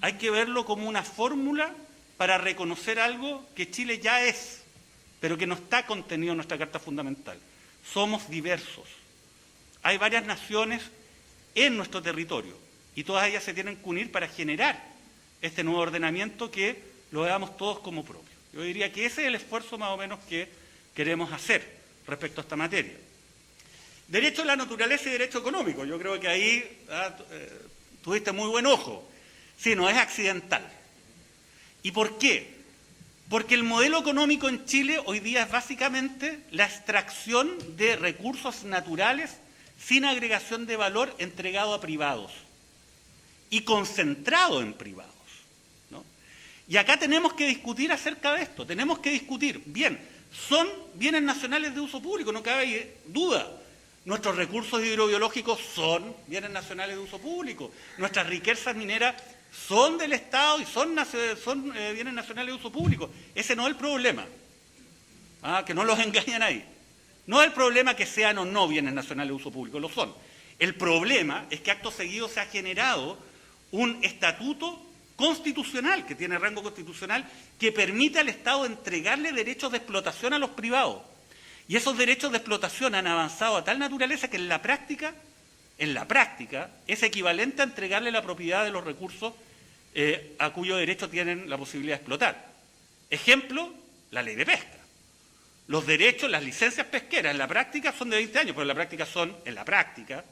hay que verlo como una fórmula para reconocer algo que Chile ya es, pero que no está contenido en nuestra Carta Fundamental. Somos diversos. Hay varias naciones en nuestro territorio y todas ellas se tienen que unir para generar este nuevo ordenamiento que lo veamos todos como propio. Yo diría que ese es el esfuerzo más o menos que queremos hacer respecto a esta materia. Derecho a la naturaleza y derecho económico. Yo creo que ahí tuviste muy buen ojo. Sí, no es accidental. ¿Y por qué? Porque el modelo económico en Chile hoy día es básicamente la extracción de recursos naturales sin agregación de valor entregado a privados y concentrado en privados, ¿no? Y acá tenemos que discutir acerca de esto, tenemos que discutir, bien, son bienes nacionales de uso público, no cabe duda. Nuestros recursos hidrobiológicos son bienes nacionales de uso público, nuestras riquezas mineras son del Estado y son bienes nacionales de uso público. Ese no es el problema, que no los engañan ahí. No es el problema que sean o no bienes nacionales de uso público, lo son. El problema es que acto seguido se ha generado un estatuto constitucional, que tiene rango constitucional, que permite al Estado entregarle derechos de explotación a los privados. Y esos derechos de explotación han avanzado a tal naturaleza que en la práctica en la práctica, es equivalente a entregarle la propiedad de los recursos a cuyo derecho tienen la posibilidad de explotar. Ejemplo, la ley de pesca. Los derechos, las licencias pesqueras en la práctica son de 20 años, pero en la práctica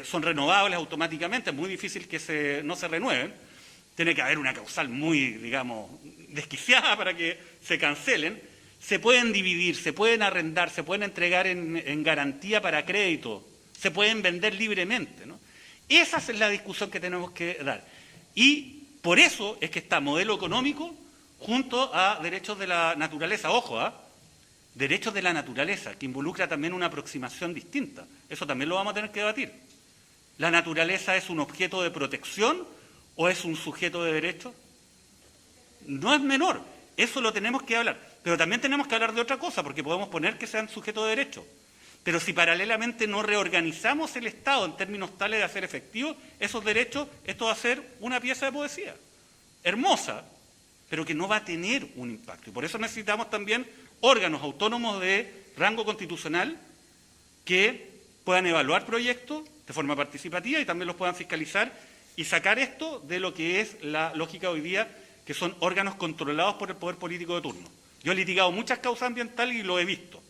son renovables automáticamente, es muy difícil que no se renueven. Tiene que haber una causal muy, digamos, desquiciada para que se cancelen. Se pueden dividir, se pueden arrendar, se pueden entregar en garantía para crédito, se pueden vender libremente, ¿no? Esa es la discusión que tenemos que dar. Y por eso es que está modelo económico junto a derechos de la naturaleza. Ojo, derechos de la naturaleza, que involucra también una aproximación distinta. Eso también lo vamos a tener que debatir. ¿La naturaleza es un objeto de protección o es un sujeto de derecho? No es menor, eso lo tenemos que hablar. Pero también tenemos que hablar de otra cosa, porque podemos poner que sean sujetos de derecho. Pero si paralelamente no reorganizamos el Estado en términos tales de hacer efectivos esos derechos, esto va a ser una pieza de poesía, hermosa, pero que no va a tener un impacto. Y por eso necesitamos también órganos autónomos de rango constitucional que puedan evaluar proyectos de forma participativa y también los puedan fiscalizar y sacar esto de lo que es la lógica hoy día, que son órganos controlados por el poder político de turno. Yo he litigado muchas causas ambientales y lo he visto,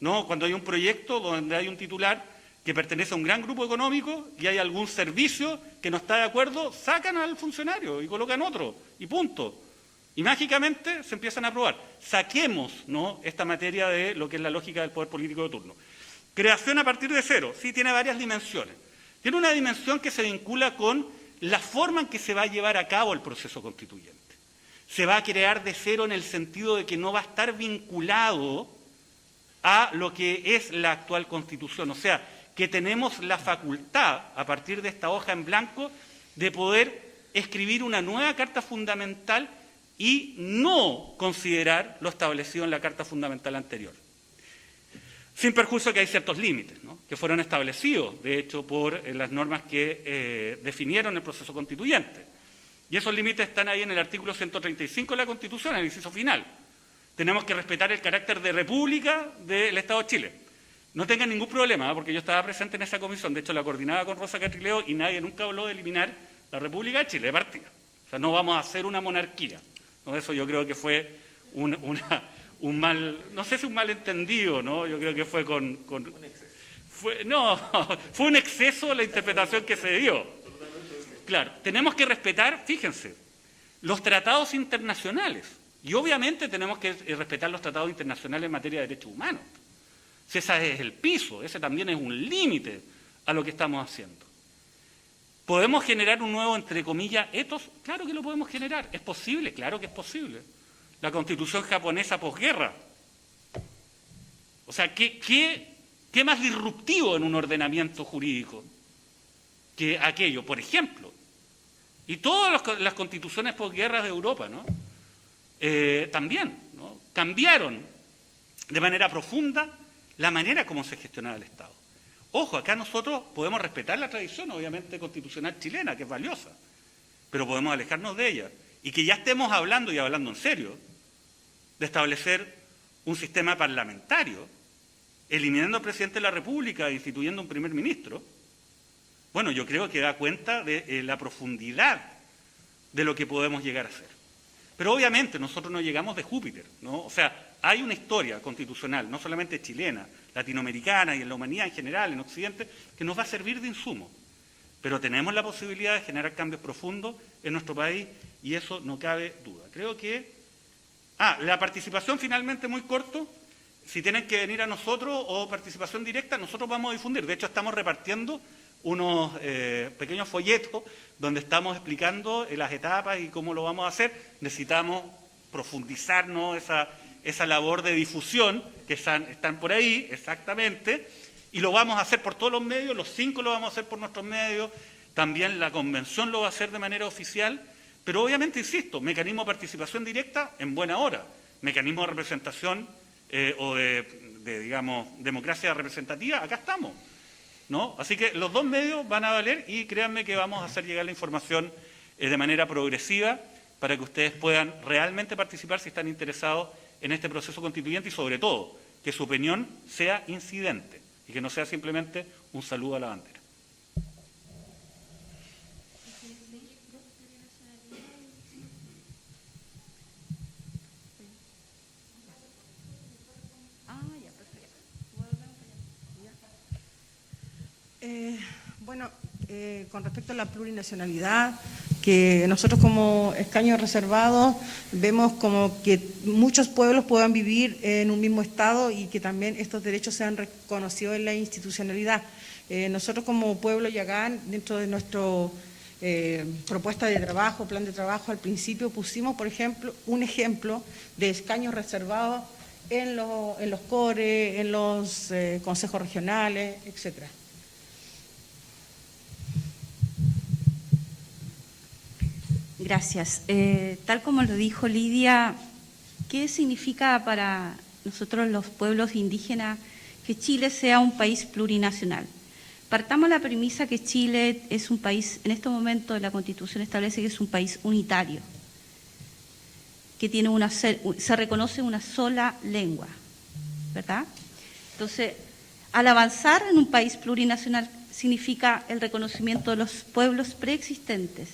¿no? Cuando hay un proyecto donde hay un titular que pertenece a un gran grupo económico y hay algún servicio que no está de acuerdo, sacan al funcionario y colocan otro, y punto. Y mágicamente se empiezan a aprobar. Saquemos, ¿no?, esta materia de lo que es la lógica del poder político de turno. Creación a partir de cero, sí, tiene varias dimensiones. Tiene una dimensión que se vincula con la forma en que se va a llevar a cabo el proceso constituyente. Se va a crear de cero en el sentido de que no va a estar vinculado a lo que es la actual Constitución. O sea, que tenemos la facultad, a partir de esta hoja en blanco, de poder escribir una nueva Carta Fundamental y no considerar lo establecido en la Carta Fundamental anterior. Sin perjuicio que hay ciertos límites, ¿no?, que fueron establecidos, de hecho, por las normas que definieron el proceso constituyente. Y esos límites están ahí en el artículo 135 de la Constitución, en el inciso final. Tenemos que respetar el carácter de república del Estado de Chile. No tengan ningún problema, porque yo estaba presente en esa comisión, de hecho la coordinaba con Rosa Catrileo y nadie nunca habló de eliminar la República de Chile, de partida. O sea, no vamos a hacer una monarquía. ¿No? Eso yo creo que fue un mal, no sé si un malentendido, ¿no? Yo creo que fue fue un exceso la interpretación que se dio. Claro, tenemos que respetar, fíjense, los tratados internacionales. Y obviamente tenemos que respetar los tratados internacionales en materia de derechos humanos. Si ese es el piso, ese también es un límite a lo que estamos haciendo. ¿Podemos generar un nuevo, entre comillas, etos? Claro que lo podemos generar. ¿Es posible? Claro que es posible. La Constitución japonesa posguerra. O sea, ¿qué más disruptivo en un ordenamiento jurídico que aquello? Por ejemplo, y todas las constituciones posguerras de Europa, ¿no?, también, ¿no?, cambiaron de manera profunda la manera como se gestionaba el Estado. Ojo, acá nosotros podemos respetar la tradición, obviamente, constitucional chilena, que es valiosa, pero podemos alejarnos de ella. Y que ya estemos hablando, y hablando en serio, de establecer un sistema parlamentario, eliminando al presidente de la República e instituyendo un primer ministro, bueno, yo creo que da cuenta de la profundidad de lo que podemos llegar a hacer. Pero obviamente nosotros no llegamos de Júpiter, ¿no? O sea, hay una historia constitucional, no solamente chilena, latinoamericana y en la humanidad en general, en Occidente, que nos va a servir de insumo. Pero tenemos la posibilidad de generar cambios profundos en nuestro país y eso no cabe duda. Creo que... la participación finalmente muy corto, si tienen que venir a nosotros o participación directa, nosotros vamos a difundir. De hecho, estamos repartiendo unos pequeños folletos donde estamos explicando las etapas y cómo lo vamos a hacer. Necesitamos profundizar, ¿no?, esa labor de difusión que están por ahí, exactamente, y lo vamos a hacer por todos los medios, los 5 lo vamos a hacer por nuestros medios, también la convención lo va a hacer de manera oficial, pero obviamente, insisto, mecanismo de participación directa en buena hora, mecanismo de representación o digamos, democracia representativa, acá estamos, ¿no? Así que los 2 medios van a valer y créanme que vamos a hacer llegar la información de manera progresiva para que ustedes puedan realmente participar si están interesados en este proceso constituyente y sobre todo que su opinión sea incidente y que no sea simplemente un saludo a la bandera. Con respecto a la plurinacionalidad, que nosotros como escaños reservados vemos como que muchos pueblos puedan vivir en un mismo estado y que también estos derechos sean reconocidos en la institucionalidad. Nosotros como pueblo yagán, dentro de nuestra propuesta de trabajo, plan de trabajo, al principio pusimos, por ejemplo, un ejemplo de escaños reservados en los CORE, en los consejos regionales, etcétera. Gracias. Tal como lo dijo Lidia, ¿qué significa para nosotros los pueblos indígenas que Chile sea un país plurinacional? Partamos de la premisa que Chile es un país, en este momento la Constitución establece que es un país unitario, que tiene se reconoce una sola lengua, ¿verdad? Entonces, al avanzar en un país plurinacional significa el reconocimiento de los pueblos preexistentes.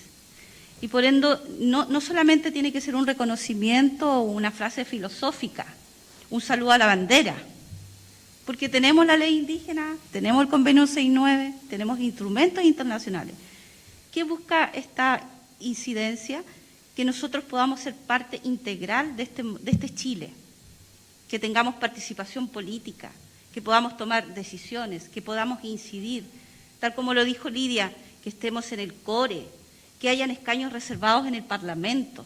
Y por ende, no solamente tiene que ser un reconocimiento o una frase filosófica, un saludo a la bandera, porque tenemos la ley indígena, tenemos el convenio 69, tenemos instrumentos internacionales. ¿Qué busca esta incidencia? Que nosotros podamos ser parte integral de este Chile, que tengamos participación política, que podamos tomar decisiones, que podamos incidir, tal como lo dijo Lidia, que estemos en el CORE, que hayan escaños reservados en el Parlamento.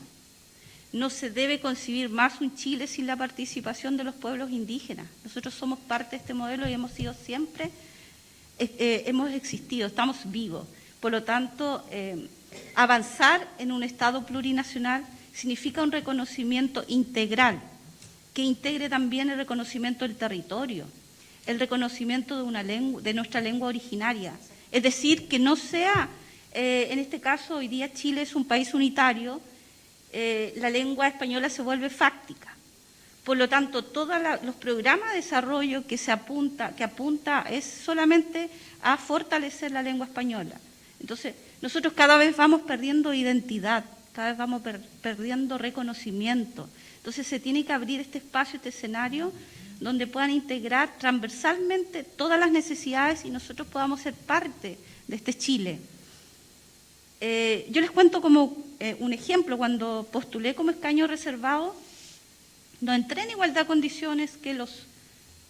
No se debe concebir más un Chile sin la participación de los pueblos indígenas. Nosotros somos parte de este modelo y hemos sido siempre, hemos existido, estamos vivos. Por lo tanto, avanzar en un Estado plurinacional significa un reconocimiento integral, que integre también el reconocimiento del territorio, el reconocimiento de una lengua, de nuestra lengua originaria. Es decir, que no sea, en este caso, hoy día Chile es un país unitario, la lengua española se vuelve fáctica. Por lo tanto, todos los programas de desarrollo que apunta es solamente a fortalecer la lengua española. Entonces, nosotros cada vez vamos perdiendo identidad, cada vez vamos perdiendo reconocimiento. Entonces, se tiene que abrir este espacio, este escenario, donde puedan integrar transversalmente todas las necesidades y nosotros podamos ser parte de este Chile. Yo les cuento como un ejemplo, cuando postulé como escaño reservado, no entré en igualdad de condiciones que los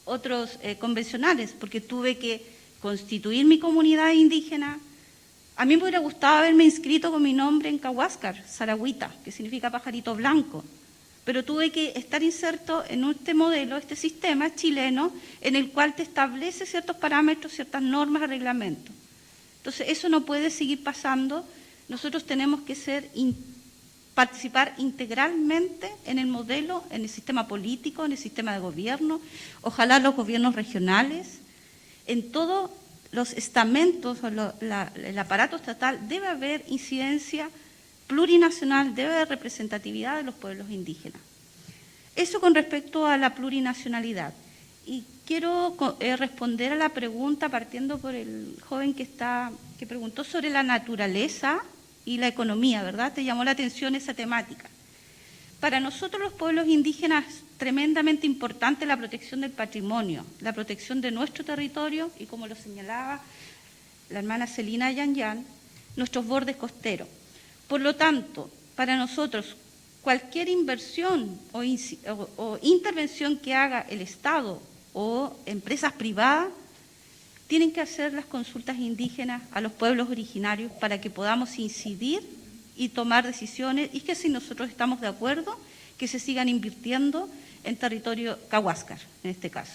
otros convencionales, porque tuve que constituir mi comunidad indígena. A mí me hubiera gustado haberme inscrito con mi nombre en Cahuáscar, Saragüita, que significa pajarito blanco, pero tuve que estar inserto en este modelo, este sistema chileno, en el cual te establece ciertos parámetros, ciertas normas, reglamentos. Entonces, eso no puede seguir pasando. Nosotros tenemos que participar integralmente en el modelo, en el sistema político, en el sistema de gobierno, ojalá los gobiernos regionales, en todos los estamentos o el aparato estatal debe haber incidencia plurinacional, debe haber representatividad de los pueblos indígenas. Eso con respecto a la plurinacionalidad. Y quiero responder a la pregunta partiendo por el joven que preguntó sobre la naturaleza y la economía, ¿verdad? Te llamó la atención esa temática. Para nosotros los pueblos indígenas es tremendamente importante la protección del patrimonio, la protección de nuestro territorio y, como lo señalaba la hermana Celina Yanyan, nuestros bordes costeros. Por lo tanto, para nosotros cualquier inversión o intervención que haga el Estado o empresas privadas tienen que hacer las consultas indígenas a los pueblos originarios para que podamos incidir y tomar decisiones, y que si nosotros estamos de acuerdo, que se sigan invirtiendo en territorio Cahuáscar, en este caso.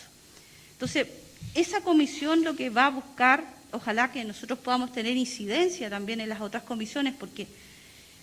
Entonces, esa comisión lo que va a buscar, ojalá que nosotros podamos tener incidencia también en las otras comisiones, porque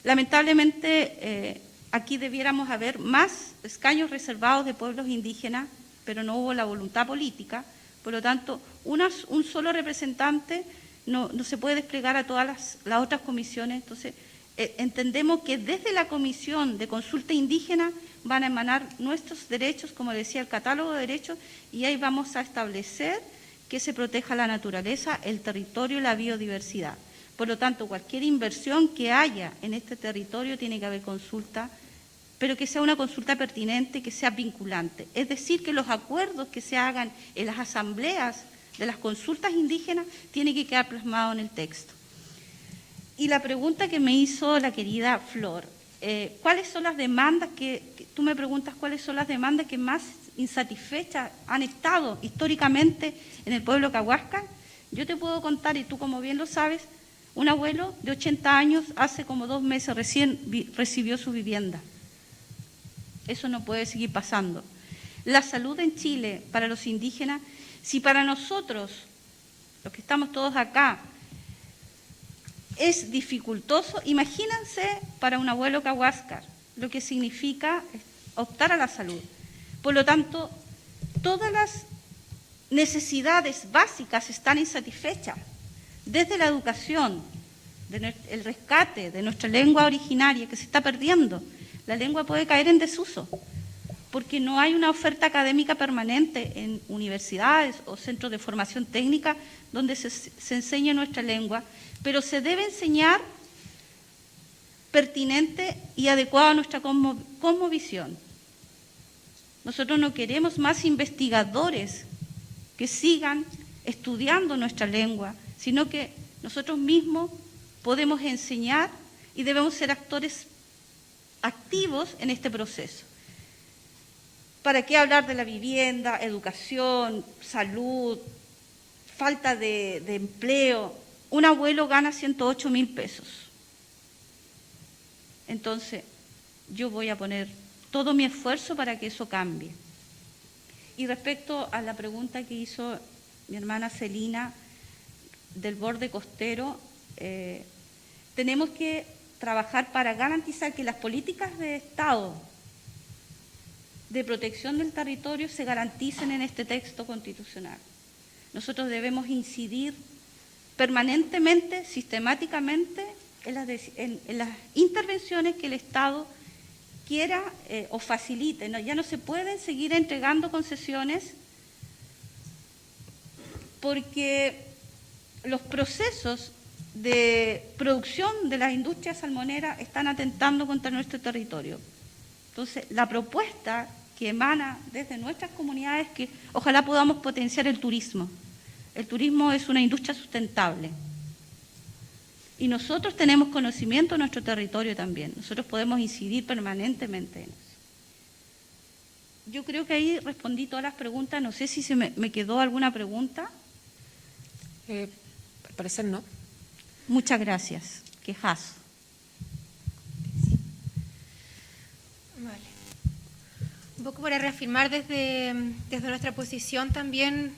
lamentablemente aquí debiéramos haber más escaños reservados de pueblos indígenas, pero no hubo la voluntad política. Por lo tanto, un solo representante no se puede desplegar a todas las otras comisiones. Entonces, entendemos que desde la Comisión de Consulta Indígena van a emanar nuestros derechos, como decía el catálogo de derechos, y ahí vamos a establecer que se proteja la naturaleza, el territorio y la biodiversidad. Por lo tanto, cualquier inversión que haya en este territorio tiene que haber consulta, pero que sea una consulta pertinente, que sea vinculante. Es decir, que los acuerdos que se hagan en las asambleas de las consultas indígenas tiene que quedar plasmado en el texto. Y la pregunta que me hizo la querida Flor, ¿cuáles son las demandas tú me preguntas cuáles son las demandas que más insatisfechas han estado históricamente en el pueblo cahuasca? Yo te puedo contar, y tú como bien lo sabes, un abuelo de 80 años hace como 2 meses recién recibió su vivienda. Eso no puede seguir pasando. La salud en Chile para los indígenas, si para nosotros, los que estamos todos acá, es dificultoso, imagínense para un abuelo cahuáscar lo que significa optar a la salud. Por lo tanto, todas las necesidades básicas están insatisfechas, desde la educación, el rescate de nuestra lengua originaria que se está perdiendo. La lengua puede caer en desuso, porque no hay una oferta académica permanente en universidades o centros de formación técnica donde se enseñe nuestra lengua, pero se debe enseñar pertinente y adecuado a nuestra cosmovisión. Nosotros no queremos más investigadores que sigan estudiando nuestra lengua, sino que nosotros mismos podemos enseñar y debemos ser actores activos en este proceso. ¿Para qué hablar de la vivienda, educación, salud, falta de empleo? Un abuelo gana 108.000 pesos. Entonces, yo voy a poner todo mi esfuerzo para que eso cambie. Y respecto a la pregunta que hizo mi hermana Celina del borde costero, tenemos que trabajar para garantizar que las políticas de Estado de protección del territorio se garanticen en este texto constitucional. Nosotros debemos incidir permanentemente, sistemáticamente, en las intervenciones que el Estado quiera o facilite. Ya no se pueden seguir entregando concesiones porque los procesos de producción de las industrias salmoneras están atentando contra nuestro territorio. Entonces, la propuesta que emana desde nuestras comunidades es que ojalá podamos potenciar el turismo. El turismo es una industria sustentable. Y nosotros tenemos conocimiento de nuestro territorio también. Nosotros podemos incidir permanentemente en eso. Yo creo que ahí respondí todas las preguntas. No sé si se me quedó alguna pregunta. Al parecer no. Muchas gracias. Quejazo. Vale. Un poco para reafirmar desde nuestra posición también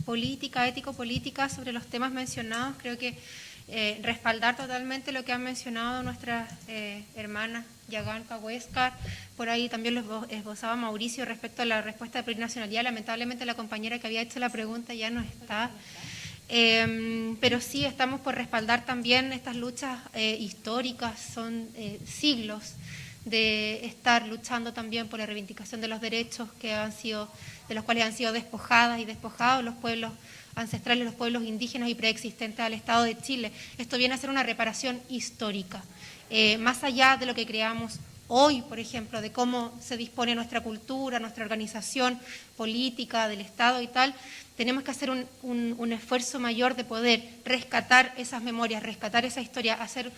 política, ético-política sobre los temas mencionados, creo que respaldar totalmente lo que han mencionado nuestras hermanas Yagán, Cahuéscar, por ahí también lo esbozaba Mauricio respecto a la respuesta de plurinacionalidad. Lamentablemente la compañera que había hecho la pregunta ya no está. Pero sí estamos por respaldar también estas luchas históricas, son siglos de estar luchando también por la reivindicación de los derechos de los cuales han sido despojadas y despojados los pueblos ancestrales, los pueblos indígenas y preexistentes al Estado de Chile. Esto viene a ser una reparación histórica, más allá de lo que creamos hoy, por ejemplo, de cómo se dispone nuestra cultura, nuestra organización política del Estado y tal. Tenemos que hacer un esfuerzo mayor de poder rescatar esas memorias, rescatar esa historia, hacer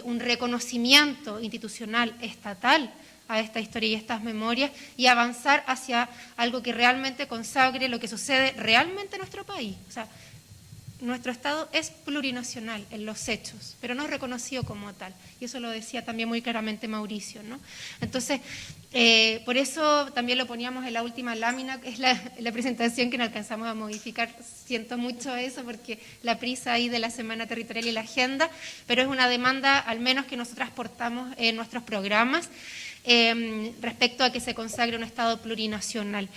un reconocimiento institucional, estatal a esta historia y estas memorias y avanzar hacia algo que realmente consagre lo que sucede realmente en nuestro país. O sea, nuestro Estado es plurinacional en los hechos, pero no es reconocido como tal. Y eso lo decía también muy claramente Mauricio, ¿no? Entonces, por eso también lo poníamos en la última lámina, que es la presentación que no alcanzamos a modificar. Siento mucho eso porque la prisa ahí de la Semana Territorial y la agenda, pero es una demanda al menos que nosotras portamos en nuestros programas respecto a que se consagre un Estado plurinacional.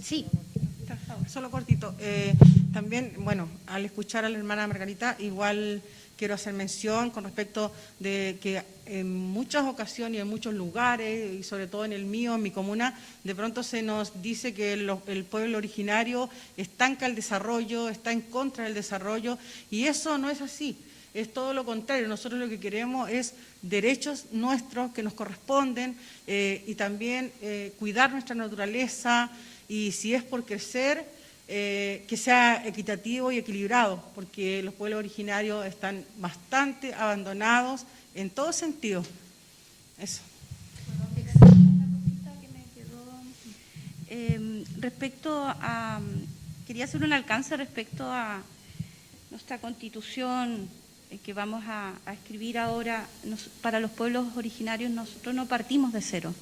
Sí. Solo cortito. También, bueno, al escuchar a la hermana Margarita, igual quiero hacer mención con respecto de que en muchas ocasiones y en muchos lugares, y sobre todo en el mío, en mi comuna, de pronto se nos dice que el pueblo originario estanca el desarrollo, está en contra del desarrollo, y eso no es así. Es todo lo contrario. Nosotros lo que queremos es derechos nuestros que nos corresponden y también cuidar nuestra naturaleza y si es por crecer, que sea equitativo y equilibrado, porque los pueblos originarios están bastante abandonados en todo sentido. Eso. Quería hacer un alcance respecto a nuestra constitución que vamos a escribir ahora. Para los pueblos originarios nosotros no partimos de cero.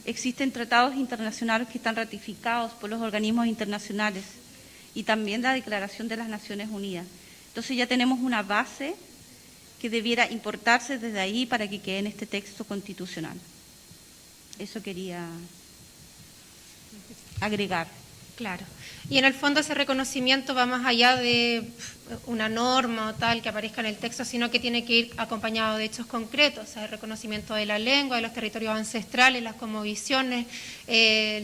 Existen tratados internacionales que están ratificados por los organismos internacionales y también la Declaración de las Naciones Unidas. Entonces ya tenemos una base que debiera importarse desde ahí para que quede en este texto constitucional. Eso quería agregar. Claro. Y en el fondo ese reconocimiento va más allá de una norma o tal que aparezca en el texto, sino que tiene que ir acompañado de hechos concretos, o sea, el reconocimiento de la lengua, de los territorios ancestrales, las cosmovisiones,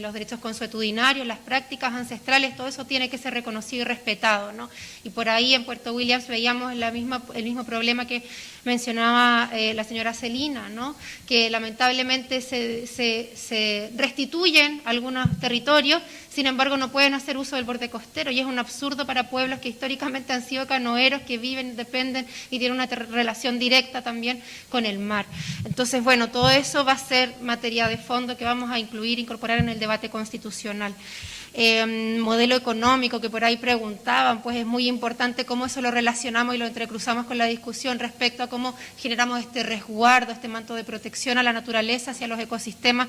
los derechos consuetudinarios, las prácticas ancestrales, todo eso tiene que ser reconocido y respetado, ¿no? Y por ahí en Puerto Williams veíamos el mismo problema que mencionaba la señora Celina, ¿no? Que lamentablemente se restituyen algunos territorios, sin embargo no pueden hacer uso del borde costero, y es un absurdo para pueblos que históricamente han sido canoeros, que viven, dependen y tienen una relación directa también con el mar. Entonces, bueno, todo eso va a ser materia de fondo que vamos a incorporar en el debate constitucional. Modelo económico que por ahí preguntaban, pues es muy importante cómo eso lo relacionamos y lo entrecruzamos con la discusión respecto a cómo generamos este resguardo, este manto de protección a la naturaleza, hacia los ecosistemas,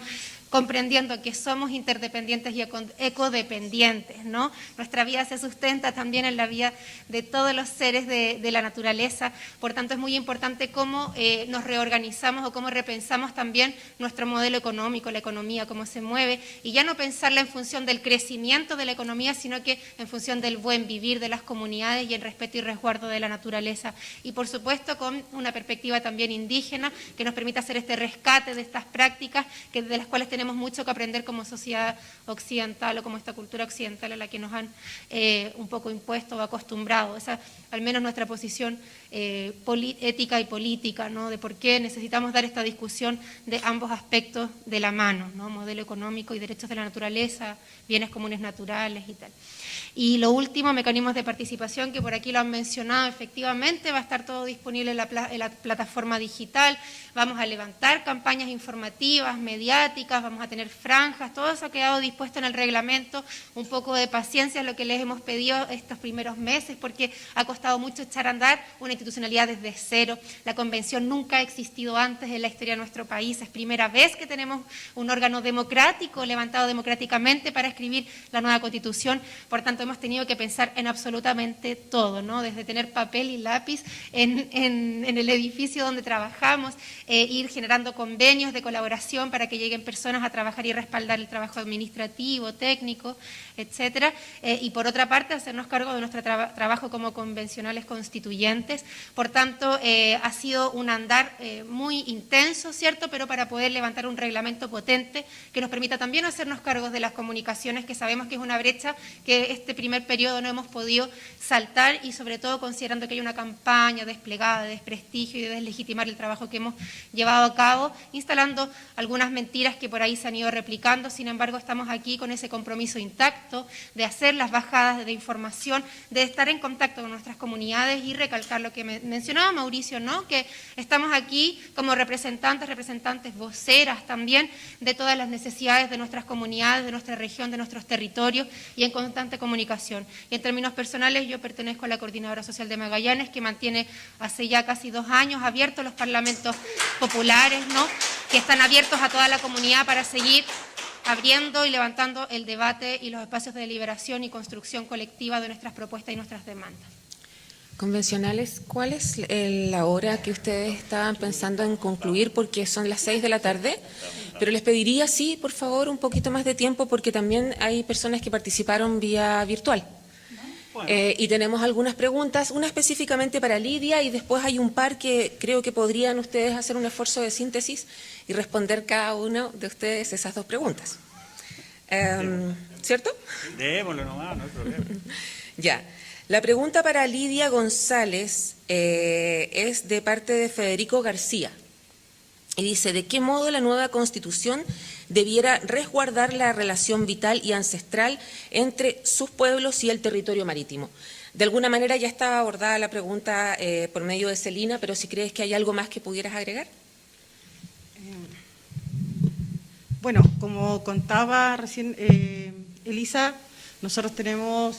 comprendiendo que somos interdependientes y ecodependientes, ¿no? Nuestra vida se sustenta también en la vida de todos los seres de la naturaleza, por tanto es muy importante cómo nos reorganizamos o cómo repensamos también nuestro modelo económico, la economía, cómo se mueve, y ya no pensarla en función del crecimiento de la economía, sino que en función del buen vivir de las comunidades y el respeto y resguardo de la naturaleza. Y por supuesto con una perspectiva también indígena que nos permita hacer este rescate de estas prácticas de las cuales tenemos mucho que aprender como sociedad occidental o como esta cultura occidental a la que nos han un poco impuesto o acostumbrado. Esa al menos nuestra posición ética y política, ¿no? De por qué necesitamos dar esta discusión de ambos aspectos de la mano, ¿no? Modelo económico y derechos de la naturaleza, bienes comunes naturales y tal. Y lo último, mecanismos de participación, que por aquí lo han mencionado, efectivamente va a estar todo disponible en la plataforma digital, vamos a levantar campañas informativas, mediáticas, vamos a tener franjas, todo eso ha quedado dispuesto en el reglamento. Un poco de paciencia es lo que les hemos pedido estos primeros meses, porque ha costado mucho echar a andar una institucionalidad desde cero. La convención nunca ha existido antes en la historia de nuestro país, es primera vez que tenemos un órgano democrático, levantado democráticamente para escribir la nueva Constitución. Por tanto, hemos tenido que pensar en absolutamente todo, ¿no? Desde tener papel y lápiz en el edificio donde trabajamos, ir generando convenios de colaboración para que lleguen personas a trabajar y respaldar el trabajo administrativo, técnico, etcétera. Y por otra parte, hacernos cargo de nuestro trabajo como convencionales constituyentes. Por tanto, ha sido un andar muy intenso, ¿cierto? Pero para poder levantar un reglamento potente que nos permita también hacernos cargo de las comunicaciones, que sabemos que es una brecha que este primer periodo no hemos podido saltar, y sobre todo considerando que hay una campaña desplegada de desprestigio y de deslegitimar el trabajo que hemos llevado a cabo, instalando algunas mentiras que por ahí se han ido replicando. Sin embargo, estamos aquí con ese compromiso intacto de hacer las bajadas de información, de estar en contacto con nuestras comunidades y recalcar lo que mencionaba Mauricio, ¿no? Que estamos aquí como representantes, voceras también de todas las necesidades de nuestras comunidades, de nuestra región, de nuestros territorios, y en constante comunicación. Y en términos personales, yo pertenezco a la Coordinadora Social de Magallanes, que mantiene hace ya casi 2 años abiertos los parlamentos populares, ¿no? Que están abiertos a toda la comunidad para seguir abriendo y levantando el debate y los espacios de deliberación y construcción colectiva de nuestras propuestas y nuestras demandas. Convencionales, ¿cuál es la hora que ustedes estaban pensando en concluir? Porque son las 6 de la tarde, pero les pediría, sí, por favor, un poquito más de tiempo, porque también hay personas que participaron vía virtual. Y tenemos algunas preguntas, una específicamente para Lidia, y después hay un par que creo que podrían ustedes hacer un esfuerzo de síntesis y responder cada uno de ustedes esas 2 preguntas. ¿Cierto? Démoslo nomás, no hay problema. Ya. La pregunta para Lidia González es de parte de Federico García. y dice: ¿de qué modo la nueva Constitución debiera resguardar la relación vital y ancestral entre sus pueblos y el territorio marítimo? De alguna manera ya estaba abordada la pregunta por medio de Celina, pero si crees que hay algo más que pudieras agregar. Bueno, como contaba recién Elisa, nosotros tenemos,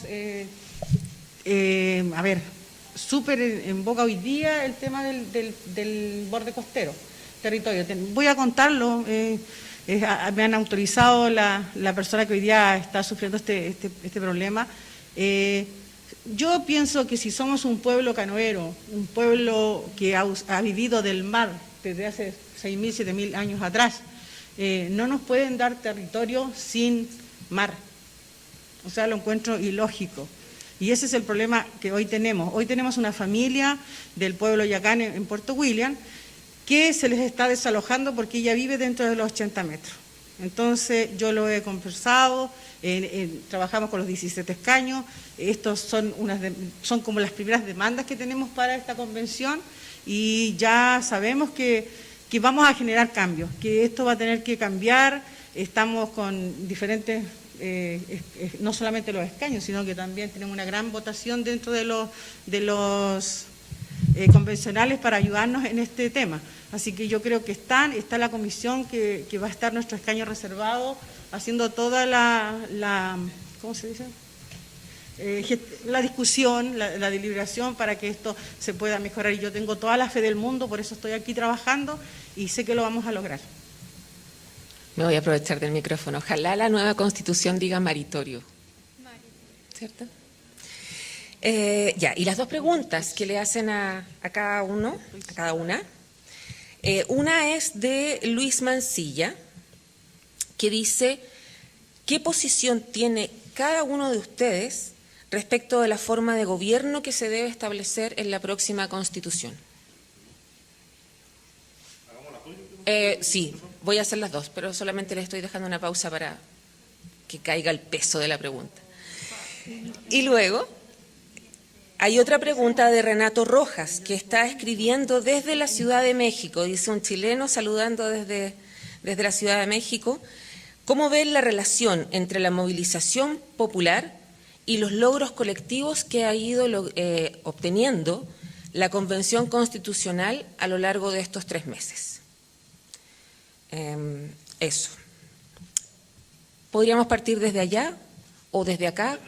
súper en boca hoy día el tema del borde costero, territorio. Voy a contarlo, me han autorizado la persona que hoy día está sufriendo este problema. Yo pienso que si somos un pueblo canoero, un pueblo que ha vivido del mar desde hace 6.000, 7.000 años atrás, no nos pueden dar territorio sin mar. O sea, lo encuentro ilógico. Y ese es el problema que hoy tenemos. Hoy tenemos una familia del pueblo Yacán en Puerto William que se les está desalojando porque ella vive dentro de los 80 metros. Entonces, yo lo he conversado, trabajamos con los 17 escaños, estos son como las primeras demandas que tenemos para esta convención y ya sabemos que vamos a generar cambios, que esto va a tener que cambiar. Estamos con diferentes, no solamente los escaños, sino que también tenemos una gran votación dentro de los convencionales para ayudarnos en este tema. Así que yo creo que está la comisión que va a estar nuestro escaño reservado, haciendo toda ¿cómo se dice? La discusión, la deliberación para que esto se pueda mejorar. Y yo tengo toda la fe del mundo, por eso estoy aquí trabajando y sé que lo vamos a lograr. Me voy a aprovechar del micrófono. Ojalá la nueva Constitución diga maritorio. ¿Cierto? Y las dos preguntas que le hacen a cada uno, a cada una. Una es de Luis Mancilla, que dice: ¿qué posición tiene cada uno de ustedes respecto de la forma de gobierno que se debe establecer en la próxima Constitución? Sí, voy a hacer las dos, pero solamente le estoy dejando una pausa para que caiga el peso de la pregunta. Y luego hay otra pregunta de Renato Rojas, que está escribiendo desde la Ciudad de México. Dice un chileno saludando desde la Ciudad de México: ¿cómo ven la relación entre la movilización popular y los logros colectivos que ha ido obteniendo la Convención Constitucional a lo largo de estos 3 meses? Eso. ¿Podríamos partir desde allá o desde acá?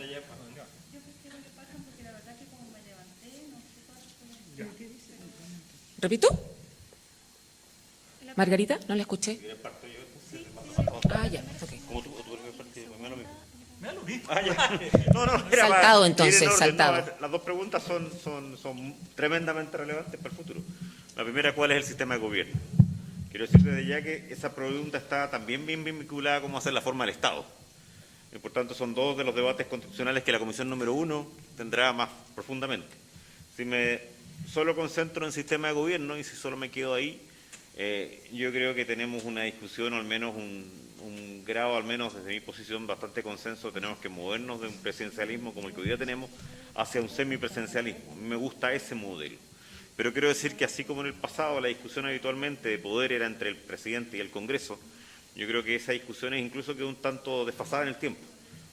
¿Repito? ¿Margarita? ¿No la escuché? Ah, ya, ok. Saltado entonces, saltado. Las dos preguntas son tremendamente relevantes para el futuro. La primera, ¿cuál es el sistema de gobierno? Quiero decir desde ya que esa pregunta está también bien vinculada a cómo hacer la forma del Estado. Y por tanto, son dos de los debates constitucionales que la Comisión número 1 tendrá más profundamente. Si me solo concentro en el sistema de gobierno y si solo me quedo ahí, yo creo que tenemos una discusión, o al menos un grado, al menos desde mi posición, bastante consenso. Tenemos que movernos de un presidencialismo como el que hoy día tenemos hacia un semipresidencialismo. A mí me gusta ese modelo. Pero quiero decir que así como en el pasado la discusión habitualmente de poder era entre el presidente y el Congreso, yo creo que esa discusión es incluso quedó un tanto desfasada en el tiempo,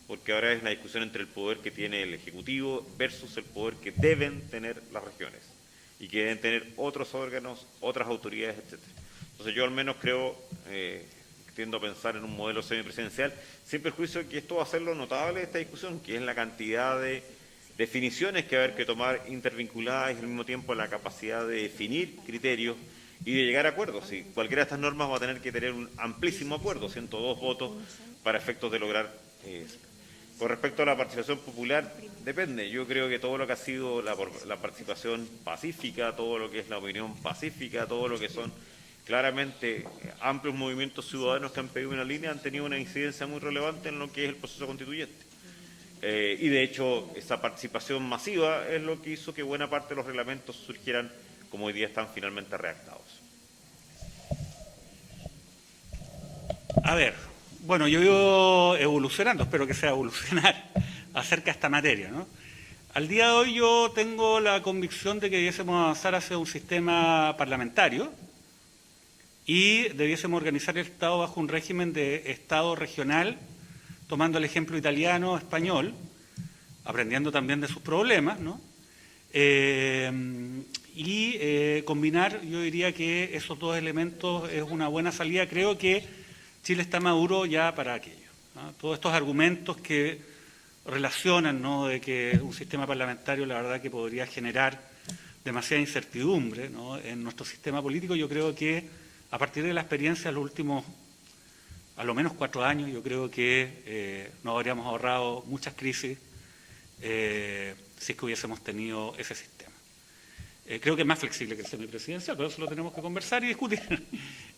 porque ahora es la discusión entre el poder que tiene el Ejecutivo versus el poder que deben tener las regiones y que deben tener otros órganos, otras autoridades, etc. Entonces yo al menos creo, tiendo a pensar en un modelo semipresidencial, sin perjuicio de que esto va a ser lo notable de esta discusión, que es la cantidad de definiciones que va a haber que tomar intervinculadas y al mismo tiempo la capacidad de definir criterios y de llegar a acuerdos. Y cualquiera de estas normas va a tener que tener un amplísimo acuerdo, 102 votos para efectos de lograr eso. Con respecto a la participación popular, depende. Yo creo que todo lo que ha sido la participación pacífica, todo lo que es la opinión pacífica, todo lo que son claramente amplios movimientos ciudadanos que han pedido una línea, han tenido una incidencia muy relevante en lo que es el proceso constituyente. Y de hecho, esa participación masiva es lo que hizo que buena parte de los reglamentos surgieran como hoy día están finalmente redactados. A ver, bueno, yo vivo evolucionando, espero que sea evolucionar acerca de esta materia, ¿no? Al día de hoy yo tengo la convicción de que debiésemos avanzar hacia un sistema parlamentario y debiésemos organizar el Estado bajo un régimen de Estado regional, tomando el ejemplo italiano, español, aprendiendo también de sus problemas, ¿no? Combinar, yo diría que esos dos elementos es una buena salida. Creo que Chile está maduro ya para aquello, ¿no? Todos estos argumentos que relacionan, ¿no?, de que un sistema parlamentario la verdad que podría generar demasiada incertidumbre, ¿no?, en nuestro sistema político, yo creo que a partir de la experiencia de los últimos, a lo menos 4 años, yo creo que nos habríamos ahorrado muchas crisis si es que hubiésemos tenido ese sistema. Creo que es más flexible que el semipresidencial, pero eso lo tenemos que conversar y discutir.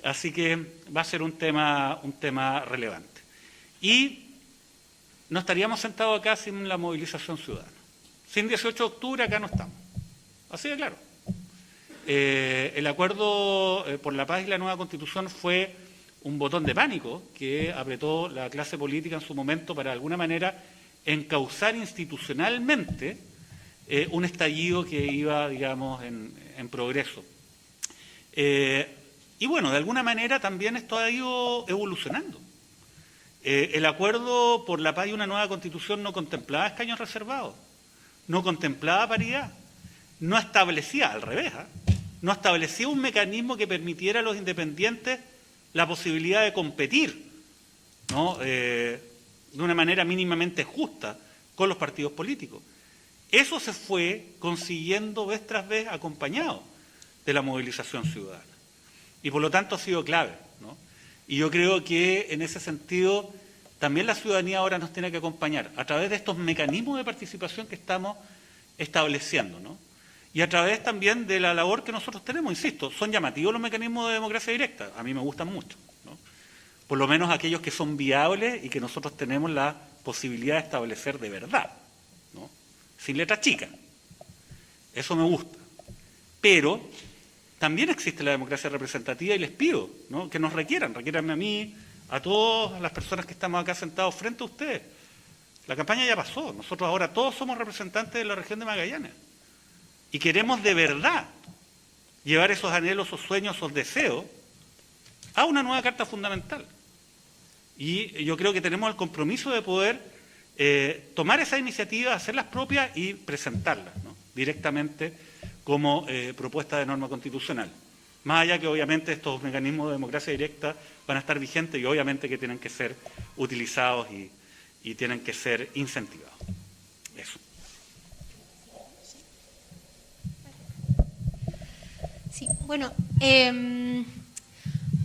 Así que va a ser un tema relevante. Y no estaríamos sentados acá sin la movilización ciudadana. Sin 18 de octubre acá no estamos. Así de claro. El acuerdo por la paz y la nueva Constitución fue un botón de pánico que apretó la clase política en su momento para, de alguna manera, encauzar institucionalmente un estallido que iba, digamos, en progreso. Y bueno, de alguna manera también esto ha ido evolucionando. El acuerdo por la paz y una nueva Constitución no contemplaba escaños reservados, no contemplaba paridad, no establecía, al revés, no establecía un mecanismo que permitiera a los independientes la posibilidad de competir, ¿no?, de una manera mínimamente justa con los partidos políticos. Eso se fue consiguiendo vez tras vez acompañado de la movilización ciudadana. Y por lo tanto ha sido clave, ¿no? Y yo creo que en ese sentido también la ciudadanía ahora nos tiene que acompañar a través de estos mecanismos de participación que estamos estableciendo, ¿no? Y a través también de la labor que nosotros tenemos, insisto, son llamativos los mecanismos de democracia directa, a mí me gustan mucho, ¿no? Por lo menos aquellos que son viables y que nosotros tenemos la posibilidad de establecer de verdad, ¿no?, sin letra chica. Eso me gusta. Pero también existe la democracia representativa y les pido, ¿no?, que nos requieranme a mí, a todas las personas que estamos acá sentados frente a ustedes. La campaña ya pasó, nosotros ahora todos somos representantes de la región de Magallanes y queremos de verdad llevar esos anhelos, esos sueños, esos deseos a una nueva Carta Fundamental. Y yo creo que tenemos el compromiso de poder tomar esa iniciativa, hacerlas propias y presentarlas, ¿no?, directamente como propuesta de norma constitucional. Más allá que obviamente estos mecanismos de democracia directa van a estar vigentes y obviamente que tienen que ser utilizados y tienen que ser incentivados. Eso. Sí, bueno,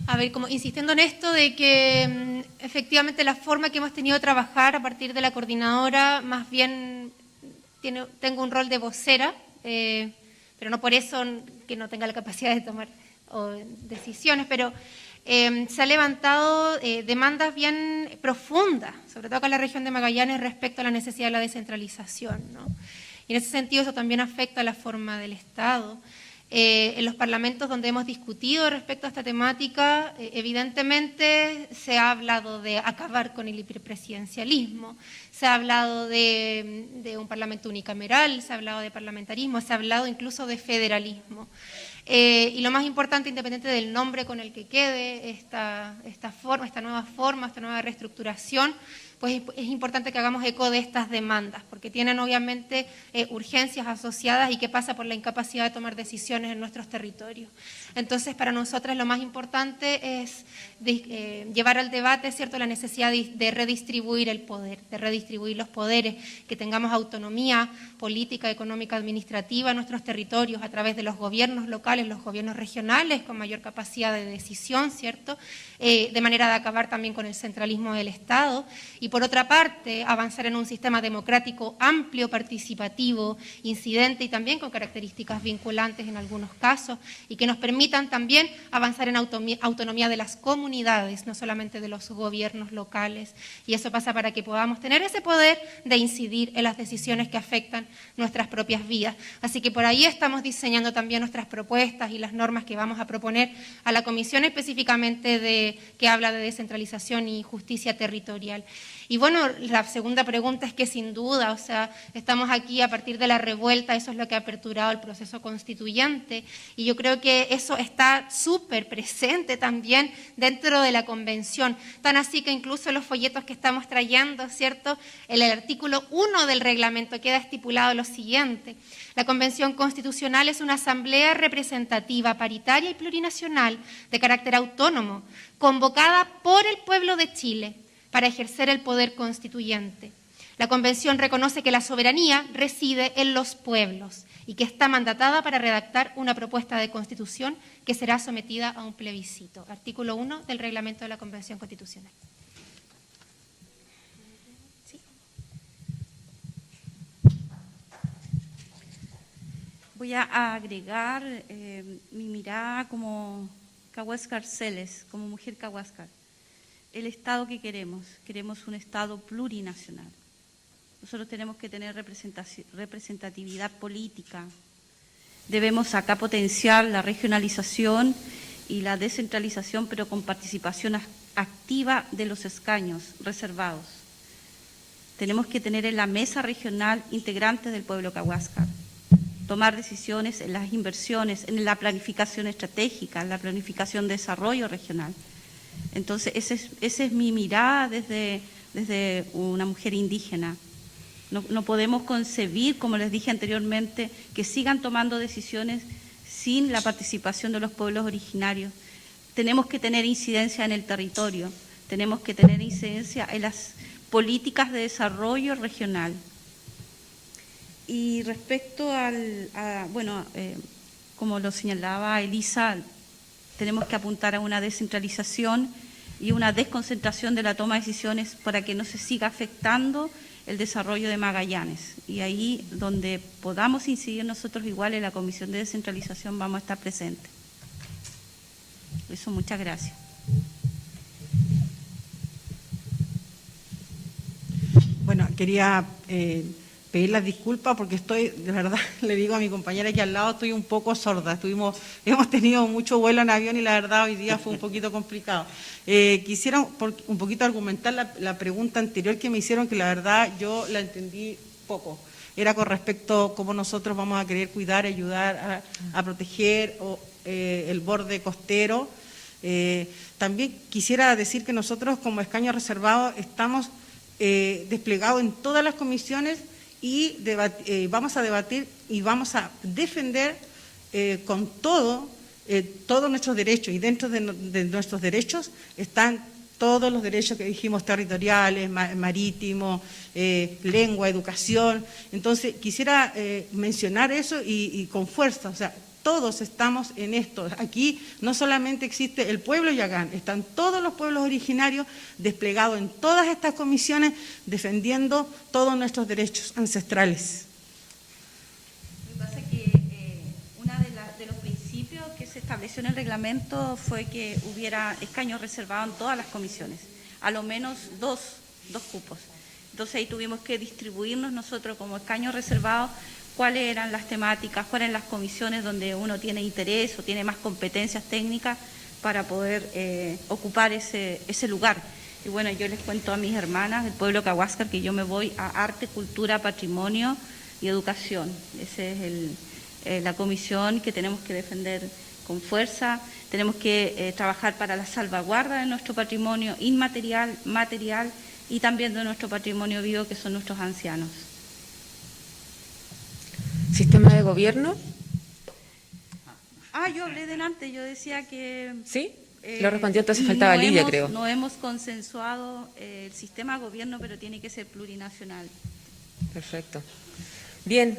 a ver, como insistiendo en esto de que efectivamente la forma que hemos tenido de trabajar a partir de la coordinadora, más bien tengo un rol de vocera, pero no por eso que no tenga la capacidad de tomar decisiones, pero se han levantado demandas bien profundas, sobre todo acá en la región de Magallanes, respecto a la necesidad de la descentralización, ¿no? Y en ese sentido eso también afecta a la forma del Estado. En los parlamentos donde hemos discutido respecto a esta temática, evidentemente se ha hablado de acabar con el hiperpresidencialismo, se ha hablado de un parlamento unicameral, se ha hablado de parlamentarismo, se ha hablado incluso de federalismo. Y lo más importante, independiente del nombre con el que quede esta nueva reestructuración, pues es importante que hagamos eco de estas demandas, porque tienen obviamente urgencias asociadas y que pasa por la incapacidad de tomar decisiones en nuestros territorios. Entonces, para nosotras lo más importante es llevar al debate, ¿cierto?, la necesidad de redistribuir el poder, de redistribuir los poderes, que tengamos autonomía política, económica, administrativa en nuestros territorios a través de los gobiernos locales, los gobiernos regionales con mayor capacidad de decisión, ¿cierto?, de manera de acabar también con el centralismo del Estado y por otra parte avanzar en un sistema democrático amplio, participativo, incidente y también con características vinculantes en algunos casos y que nos permitan también avanzar en autonomía de las comunidades, no solamente de los gobiernos locales, y eso pasa para que podamos tener ese poder de incidir en las decisiones que afectan nuestras propias vidas. Así que por ahí estamos diseñando también nuestras propuestas y las normas que vamos a proponer a la comisión específicamente que habla de descentralización y justicia territorial. Y bueno, la segunda pregunta es que sin duda, o sea, estamos aquí a partir de la revuelta, eso es lo que ha aperturado el proceso constituyente, y yo creo que eso está súper presente también dentro de la convención, tan así que incluso los folletos que estamos trayendo, ¿cierto? En el artículo 1 del reglamento queda estipulado lo siguiente: la Convención Constitucional es una asamblea representativa, paritaria y plurinacional de carácter autónomo, convocada por el pueblo de Chile para ejercer el poder constituyente. La Convención reconoce que la soberanía reside en los pueblos y que está mandatada para redactar una propuesta de constitución que será sometida a un plebiscito. Artículo 1 del reglamento de la Convención Constitucional. ¿Sí? Voy a agregar mi mirada como Cahuáscar Celes, como mujer Cahuáscar. El Estado que queremos un Estado plurinacional. Nosotros tenemos que tener representatividad política. Debemos acá potenciar la regionalización y la descentralización, pero con participación activa de los escaños reservados. Tenemos que tener en la mesa regional integrantes del pueblo Cahuáscar, tomar decisiones en las inversiones, en la planificación estratégica, en la planificación de desarrollo regional. Entonces, esa es mi mirada desde una mujer indígena. No podemos concebir, como les dije anteriormente, que sigan tomando decisiones sin la participación de los pueblos originarios. Tenemos que tener incidencia en el territorio, tenemos que tener incidencia en las políticas de desarrollo regional. Y respecto como lo señalaba Elisa, tenemos que apuntar a una descentralización y una desconcentración de la toma de decisiones para que no se siga afectando el desarrollo de Magallanes. Y ahí donde podamos incidir nosotros igual en la Comisión de Descentralización vamos a estar presentes. Eso, muchas gracias. Bueno, quería pedir las disculpas porque estoy, de verdad, le digo a mi compañera aquí al lado, estoy un poco sorda. Hemos tenido mucho vuelo en avión y la verdad hoy día fue un poquito complicado. Quisiera un poquito argumentar la pregunta anterior que me hicieron, que la verdad yo la entendí poco. Era con respecto a cómo nosotros vamos a querer cuidar, ayudar a proteger el borde costero. También quisiera decir que nosotros como escaño reservado estamos desplegados en todas las comisiones y vamos a debatir y vamos a defender con todos nuestros derechos, y dentro de nuestros derechos están todos los derechos que dijimos, territoriales, marítimos, lengua, educación. Entonces quisiera mencionar eso y con fuerza, o sea, todos estamos en esto. Aquí no solamente existe el pueblo yagán, están todos los pueblos originarios desplegados en todas estas comisiones defendiendo todos nuestros derechos ancestrales. Lo que pasa es que uno de los principios que se estableció en el reglamento fue que hubiera escaños reservados en todas las comisiones, a lo menos dos cupos. Entonces ahí tuvimos que distribuirnos nosotros como escaños reservados cuáles eran las temáticas, cuáles eran las comisiones donde uno tiene interés o tiene más competencias técnicas para poder ocupar ese lugar. Y bueno, yo les cuento a mis hermanas del pueblo Cahuáscar que yo me voy a Arte, Cultura, Patrimonio y Educación. Esa es la comisión que tenemos que defender con fuerza. Tenemos que trabajar para la salvaguarda de nuestro patrimonio inmaterial, material y también de nuestro patrimonio vivo, que son nuestros ancianos. ¿Sistema de gobierno? Yo hablé delante, yo decía que... ¿Sí? Lo respondió, entonces faltaba Lidia, creo. No hemos consensuado el sistema de gobierno, pero tiene que ser plurinacional. Perfecto. Bien,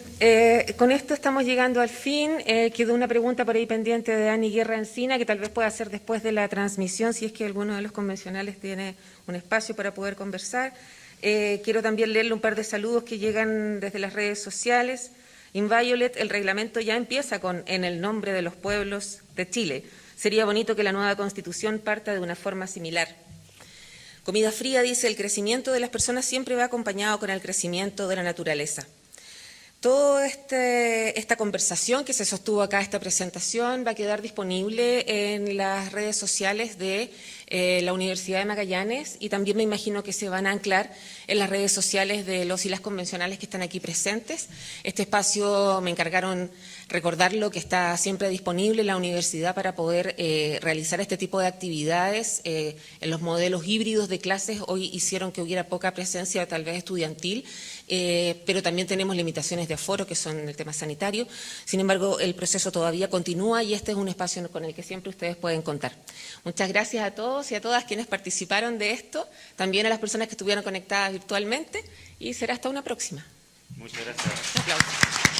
con esto estamos llegando al fin. Quedó una pregunta por ahí pendiente de Dani Guerra Encina, que tal vez pueda hacer después de la transmisión, si es que alguno de los convencionales tiene un espacio para poder conversar. Quiero también leerle un par de saludos que llegan desde las redes sociales. Inviolet, el reglamento ya empieza con "en el nombre de los pueblos de Chile". Sería bonito que la nueva Constitución parta de una forma similar. Comida Fría dice: el crecimiento de las personas siempre va acompañado con el crecimiento de la naturaleza. Toda esta conversación que se sostuvo acá, esta presentación, va a quedar disponible en las redes sociales de la Universidad de Magallanes, y también me imagino que se van a anclar en las redes sociales de los y las convencionales que están aquí presentes. Este espacio me encargaron recordarlo, que está siempre disponible en la universidad para poder realizar este tipo de actividades. En los modelos híbridos de clases hoy hicieron que hubiera poca presencia tal vez estudiantil, pero también tenemos limitaciones de aforo que son el tema sanitario. Sin embargo, el proceso todavía continúa y este es un espacio con el que siempre ustedes pueden contar. Muchas gracias a todos y a todas quienes participaron de esto, también a las personas que estuvieron conectadas virtualmente, y será hasta una próxima. Muchas gracias. Un aplauso.